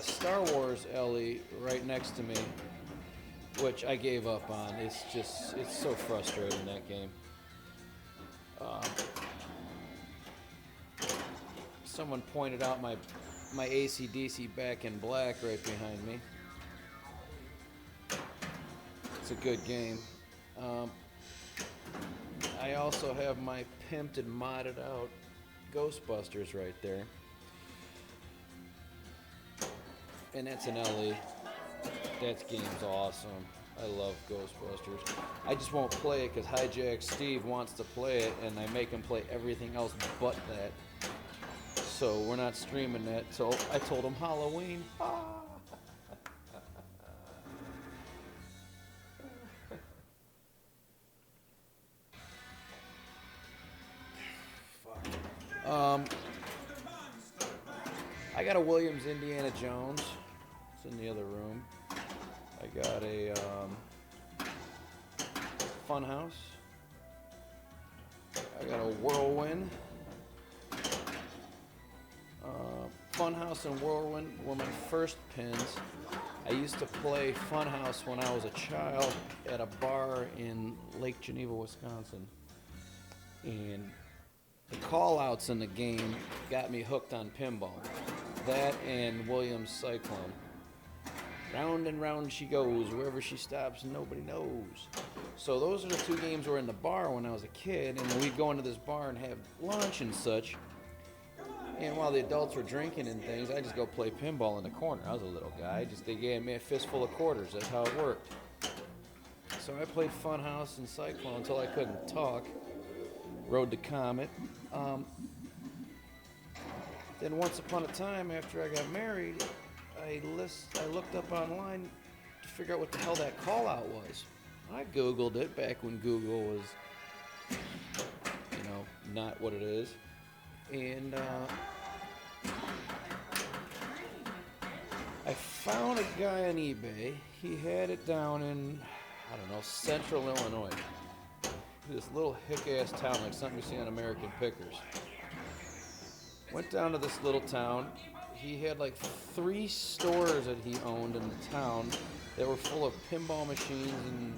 A: Star Wars LE right next to me, which I gave up on. It's so frustrating, that game. Someone pointed out my AC/DC Back in Black right behind me. It's a good game. I also have my pimped and modded out Ghostbusters right there. And that's an LE. That game's awesome. I love Ghostbusters. I just won't play it because Hijack Steve wants to play it, and I make him play everything else but that. So we're not streaming that. So I told him Halloween. I got a Williams Indiana Jones. It's in the other room. I got a Funhouse. I got a Whirlwind. Funhouse and Whirlwind were my first pins. I used to play Funhouse when I was a child at a bar in Lake Geneva, Wisconsin. And the call-outs in the game got me hooked on pinball. That and Williams Cyclone. Round and round she goes, wherever she stops, nobody knows. So those are the two games were in the bar when I was a kid, and we'd go into this bar and have lunch and such. And while the adults were drinking and things, I just go play pinball in the corner. I was a little guy. They gave me a fistful of quarters. That's how it worked. So I played Funhouse and Cyclone until I couldn't talk. Rode the Comet. Then once upon a time, after I got married, I looked up online to figure out what the hell that call-out was. I Googled it back when Google was, not what it is. And I found a guy on eBay. He had it down in, central Illinois. This little hick-ass town, like something you see on American Pickers. Went down to this little town. He had like 3 stores that he owned in the town that were full of pinball machines and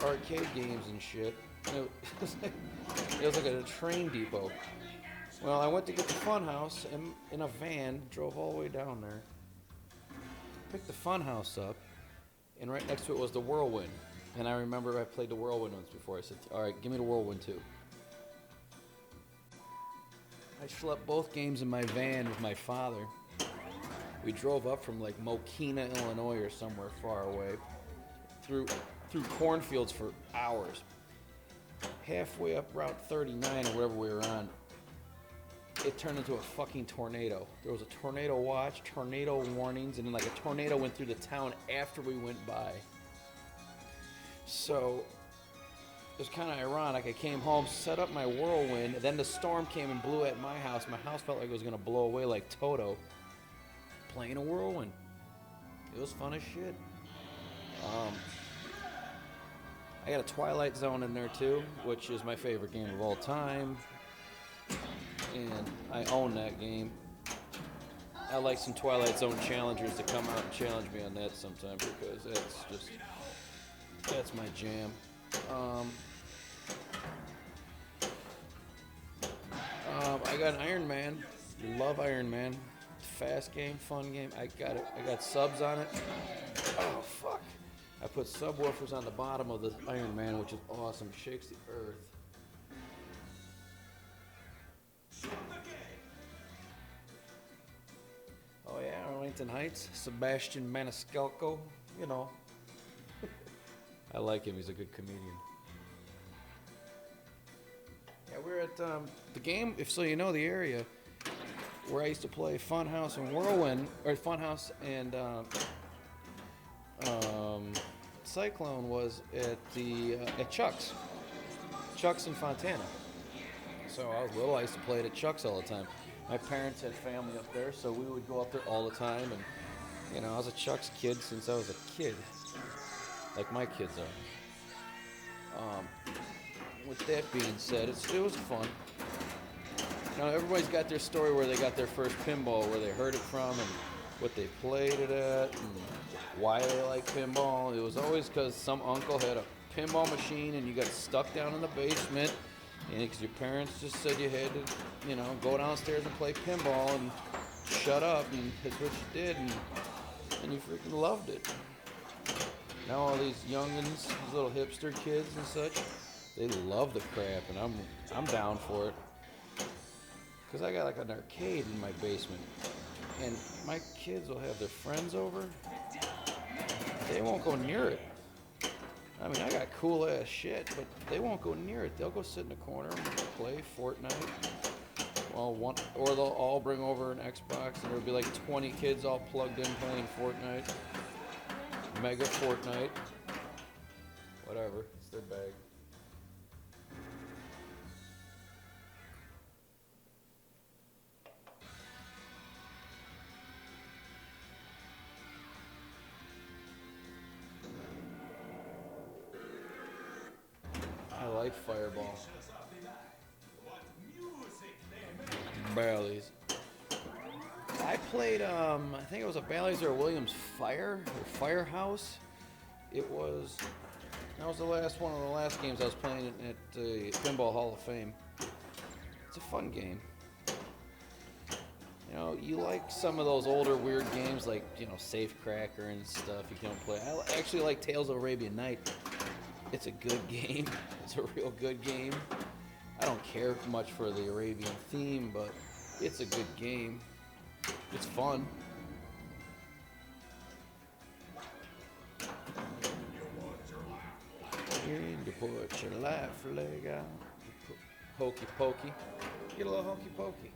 A: arcade games and shit. It was like a train depot. Well, I went to get the Funhouse and in a van, drove all the way down there, picked the Funhouse up, and right next to it was the Whirlwind. And I remember I played the Whirlwind once before. I said, all right, give me the Whirlwind too. I schlepped both games in my van with my father. We drove up from like Mokina, Illinois or somewhere far away, through cornfields for hours. Halfway up Route 39 or wherever we were on, it turned into a fucking tornado. There was a tornado watch, tornado warnings, and then like a tornado went through the town after we went by. So it was kind of ironic. I came home, set up my Whirlwind, then the storm came and blew at my house. My house felt like it was going to blow away like Toto. Playing a Whirlwind. It was fun as shit. I got a Twilight Zone in there too, which is my favorite game of all time. And I own that game. I like some Twilight Zone challengers to come out and challenge me on that sometime because that's my jam. I got an Iron Man. Love Iron Man. Fast game, fun game. I got it. I got subs on it. Oh fuck! I put subwoofers on the bottom of the Iron Man, which is awesome. Shakes the earth. Oh yeah, Arlington Heights. Sebastian Maniscalco. I like him. He's a good comedian. Yeah, we're at the game. If so, you know the area where I used to play Funhouse and Whirlwind, or Funhouse and Cyclone was at Chuck's in Fontana. So I was little. I used to play it at Chuck's all the time. My parents had family up there, so we would go up there all the time. And I was a Chuck's kid since I was a kid, like my kids are. With that being said, it was fun. Everybody's got their story where they got their first pinball, where they heard it from, and what they played it at, and why they like pinball. It was always because some uncle had a pinball machine, and you got stuck down in the basement, and because your parents just said you had to, go downstairs and play pinball and shut up, and that's what you did, and you freaking loved it. Now all these youngins, these little hipster kids and such, they love the crap, and I'm down for it. Because I got like an arcade in my basement, and my kids will have their friends over. They won't go near it. I mean, I got cool ass shit, but they won't go near it. They'll go sit in the corner and play Fortnite. Or they'll all bring over an Xbox, and there'll be like 20 kids all plugged in playing Fortnite. Mega Fortnite. Whatever, it's their bag. I like Fireball. Barrelies. I played, I think it was a Bally's or Williams Firehouse. It was, that was the last one of the last games I was playing at the Pinball Hall of Fame. It's a fun game. You know, you like some of those older weird games like, you know, Safecracker and stuff you don't play. I actually like Tales of Arabian Night. It's a good game. It's a real good game. I don't care much for the Arabian theme, but it's a good game. It's fun. You put your left leg out. Hokey pokey. Get a little hokey pokey.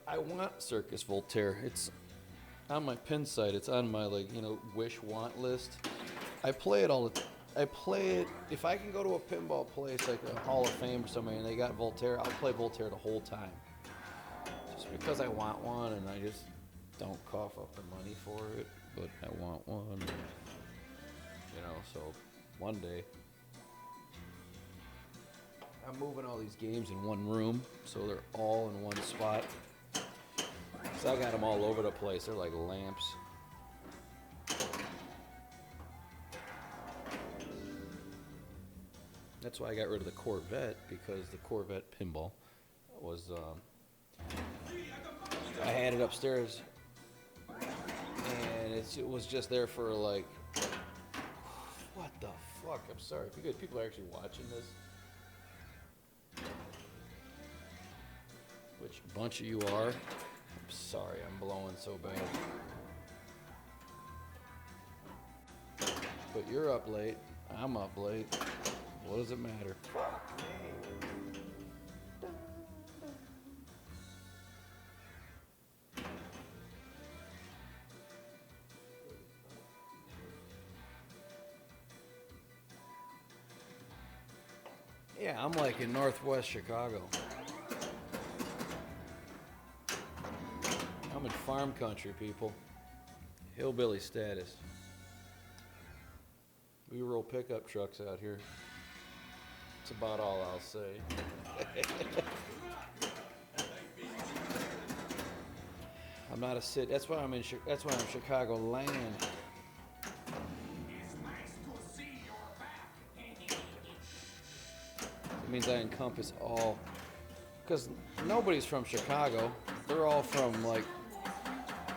A: I want Circus Voltaire. It's on my pin site. It's on my, like, you know, wish want list. I play it all the time. I play it if I can go to a pinball place like a Hall of Fame or somewhere and they got Voltaire. I'll play Voltaire the whole time, just because I want one and I just don't cough up the money for it. But I want one, you know. So one day I'm moving all these games in one room, so they're all in one spot. So I got them all over the place. They're like lamps. That's why I got rid of the Corvette, because the Corvette pinball was, I had it upstairs, and it was just there for like, what the fuck? I'm sorry. Because people are actually watching this. Which bunch of you are. I'm sorry, I'm blowing so bad. But you're up late. I'm up late. What does it matter? Yeah, I'm like in Northwest Chicago. I'm in farm country, people. Hillbilly status. We roll pickup trucks out here. That's about all I'll say. I'm not a city. That's why I'm in. That's why I'm Chicagoland. It means I encompass all. Because nobody's from Chicago. They're all from, like,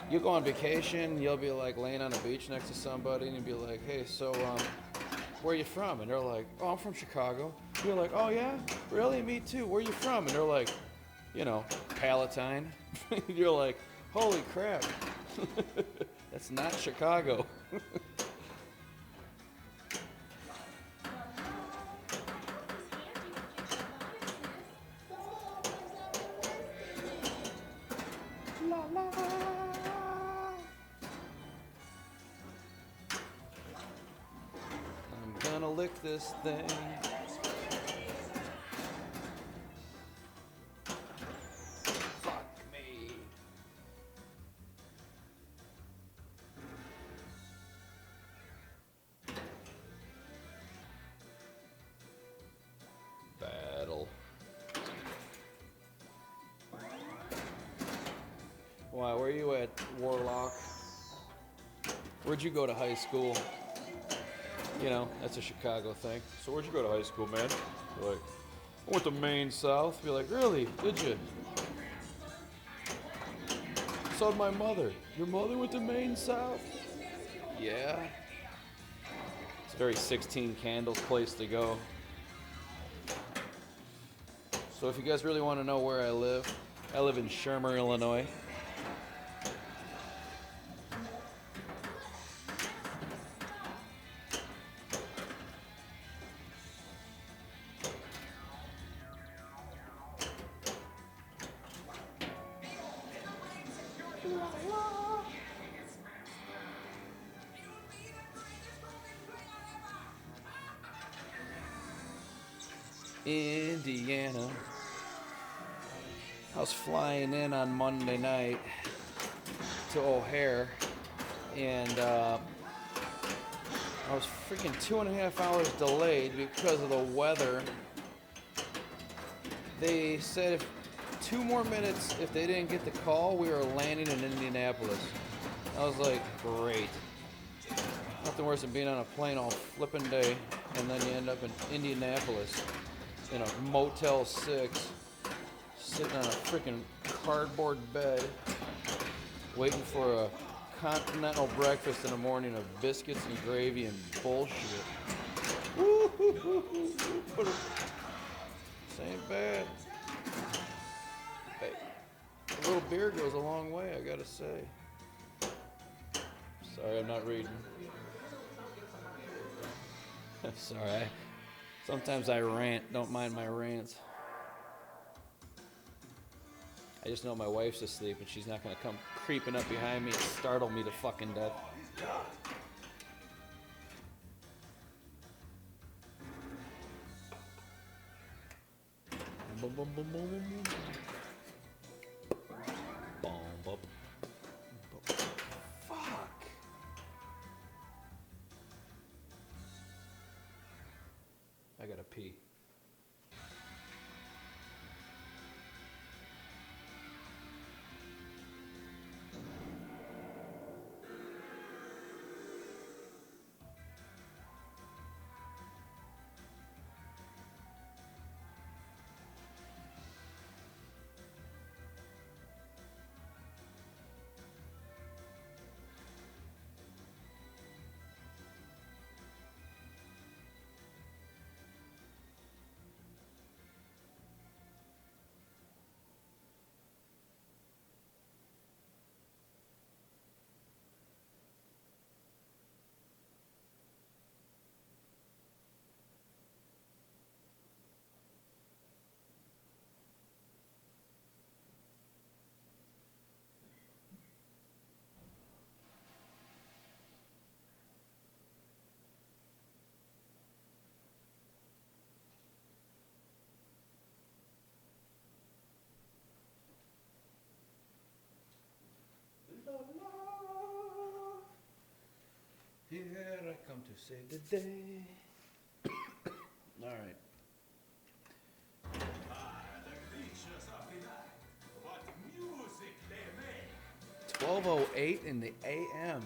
A: you go on vacation, you'll be like laying on a beach next to somebody, and you'll be like, hey, so where are you from? And they're like, oh, I'm from Chicago. You're like, oh yeah, really? Me too. Where are you from? And they're like, you know, Palatine. You're like, holy crap. That's not Chicago. I'm gonna lick this thing. Fuck me. Battle. Wow, where are you at, Warlock? Where'd you go to high school? You know, that's a Chicago thing. So where'd you go to high school, man? You're like, I went to Maine South. You're like, really? Did you? So did my mother. Your mother went to Maine South? Yeah. It's a very 16 Candles place to go. So if you guys really want to know where I live in Shermer, Illinois. Indiana. I was flying in on Monday night to O'Hare, and I was freaking 2.5 hours delayed because of the weather. They said if 2 more minutes, if they didn't get the call, we were landing in Indianapolis. I was like, great. Nothing worse than being on a plane all flippin' day, and then you end up in Indianapolis in a Motel 6, sitting on a freaking cardboard bed, waiting for a continental breakfast in the morning of biscuits and gravy and bullshit. This ain't bad. Hey, a little beer goes a long way, I gotta say. Sorry, I'm not reading. Sorry, sometimes I rant. Don't mind my rants. I just know my wife's asleep and she's not gonna come creeping up behind me and startle me to fucking death. Boom, boom, boom, boom, boom. Boom, boom. Fuck. I gotta pee. Here I come to save the day. All right.
C: The creatures of the night. What music they make.
A: 12:08 in the a.m.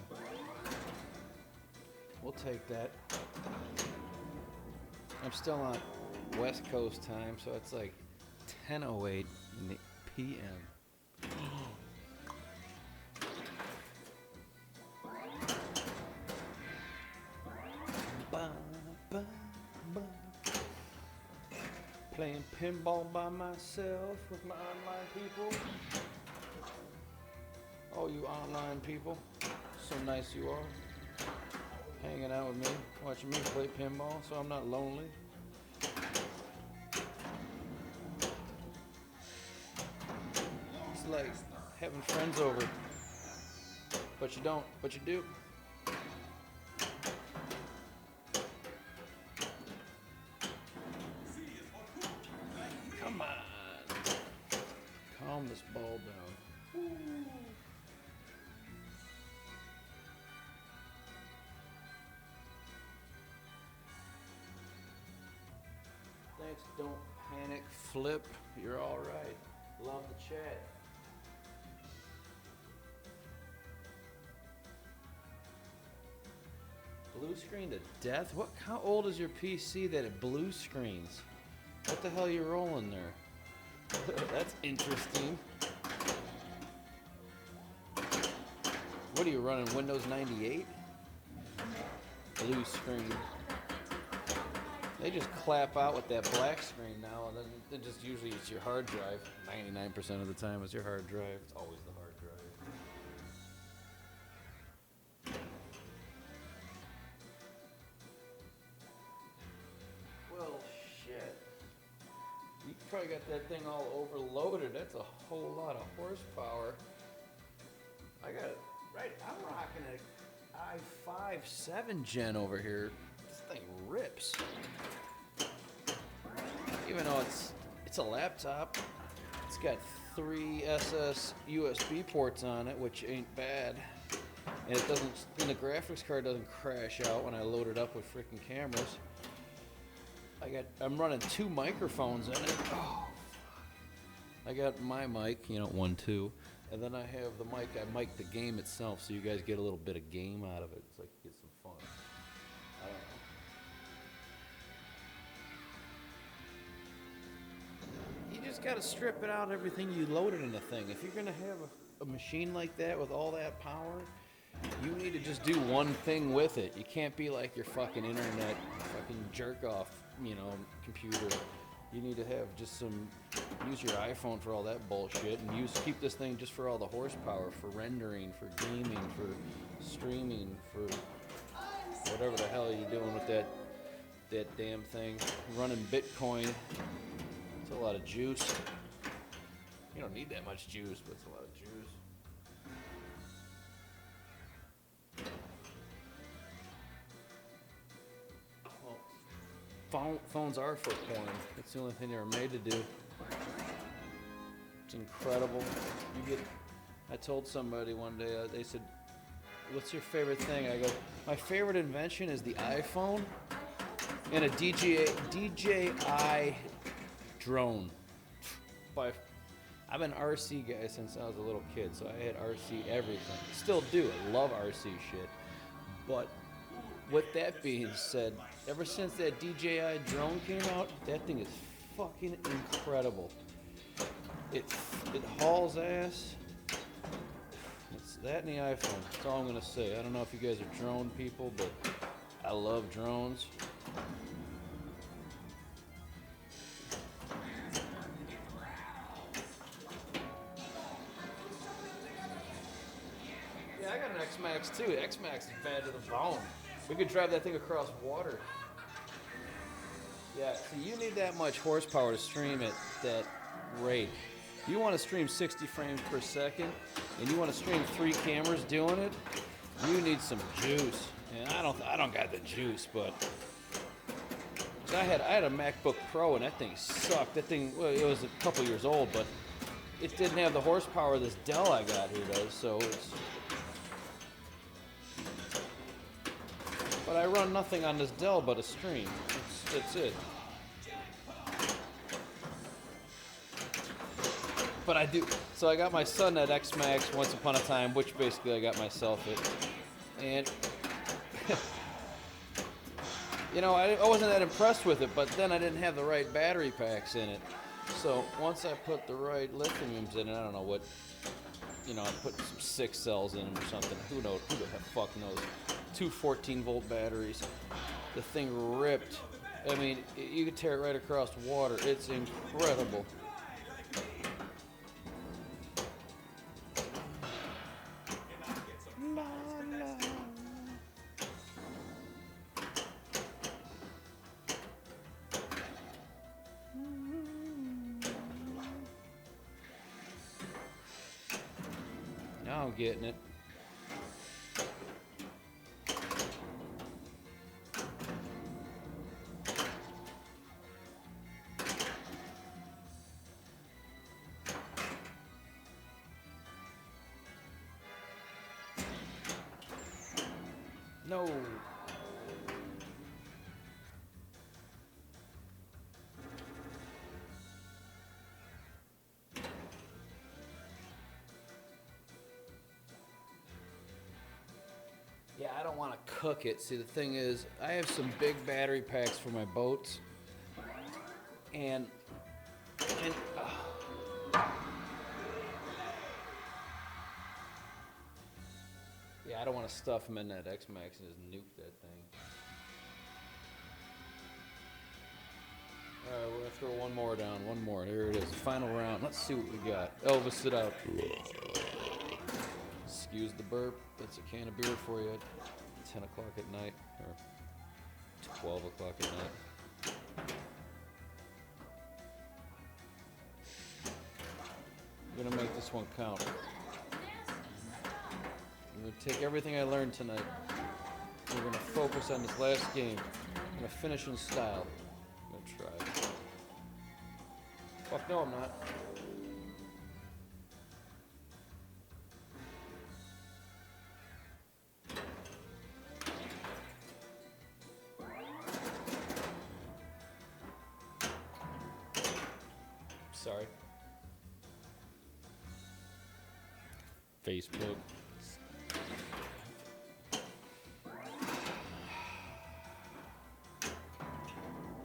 A: We'll take that. I'm still on West Coast time, so it's like 10:08 in the p.m. Ba, ba, ba. Playing pinball by myself with my online people. Oh, you online people. So nice you are. Hanging out with me, watching me play pinball so I'm not lonely. It's like having friends over. But you don't, but you do. Come on. Calm this ball down. Thanks, don't panic, flip. You're all right. Love the chat. Blue screen to death? What? How old is your PC that it blue screens? What the hell are you rolling there? That's interesting. What are you running? Windows 98? Blue screen. They just clap out with that black screen now, and then it just usually it's your hard drive. 99% of the time it's your hard drive. It's always the hard drive. Well, shit. You probably got that thing all overloaded. That's a whole lot of horsepower. I got it right. I'm rocking an i5 7 gen over here. This thing rips. Even though it's a laptop, it's got 3 SS USB ports on it, which ain't bad. and it doesn't, and the graphics card doesn't crash out when I load it up with freaking cameras. I'm running 2 microphones in it. Oh, I got my mic, you know, 1, 2, and then I have the mic. I mic the game itself, so you guys get a little bit of game out of it. It's like you get some fun. I don't know. You just gotta strip it out, everything you loaded in the thing. If you're gonna have a machine like that with all that power, you need to just do one thing with it. You can't be like your fucking internet fucking jerk off, you know, computer. You need to have just use your iPhone for all that bullshit, and keep this thing just for all the horsepower, for rendering, for gaming, for streaming, for whatever the hell you're doing with that damn thing. Running Bitcoin. It's a lot of juice. You don't need that much juice, but it's a lot of juice. Phones are for porn. It's the only thing they were made to do. It's incredible. I told somebody one day, they said, "What's your favorite thing?" I go, "My favorite invention is the iPhone and a DJI drone." I've been an RC guy since I was a little kid, so I had RC everything. Still do. I love RC shit. But with that being said, ever since that DJI drone came out, that thing is fucking incredible. It hauls ass. It's that and the iPhone. That's all I'm gonna say. I don't know if you guys are drone people, but I love drones. Yeah, I got an X-Max too. X-Max is bad to the bone. We could drive that thing across water. Yeah, see, you need that much horsepower to stream at that rate. You want to stream 60 frames per second, and you want to stream 3 cameras doing it, you need some juice. And I don't got the juice, but I had a MacBook Pro, and that thing sucked. That thing, well, it was a couple years old, but it didn't have the horsepower this Dell I got here does, so it's... But I run nothing on this Dell but a stream. That's it. But I do. So I got my son that X-Max once upon a time, which basically I got myself it. And, you know, I wasn't that impressed with it, but then I didn't have the right battery packs in it. So once I put the right lithiums in it, I don't know what, you know, I put some 6 cells in them or something. Who knows? Who the fuck knows? 2 14-volt batteries. The thing ripped. I mean, you could tear it right across water. It's incredible. Now I'm getting it. No. Yeah, I don't want to cook it. See, the thing is, I have some big battery packs for my boats, and yeah, I don't want to stuff them in that X-Max and just nuke that thing. All right, we're gonna throw one more down. One more. Here it is. Final round. Let's see what we got. Elvis it out. Excuse the burp. That's a can of beer for you at 10 o'clock at night, or 12 o'clock at night. I'm gonna make this one count. I'm gonna take everything I learned tonight. We're gonna focus on this last game. I'm gonna finish in style. I'm gonna try. Fuck no, I'm not. Sorry. Facebook.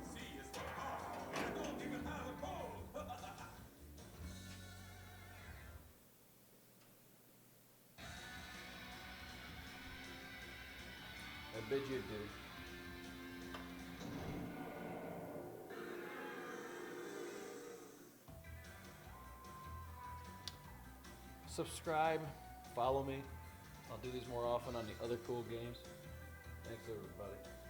C: See, it's the car. I don't even have a cold.
A: I bid you adieu. Subscribe, follow me. I'll do these more often on the other cool games. Thanks everybody.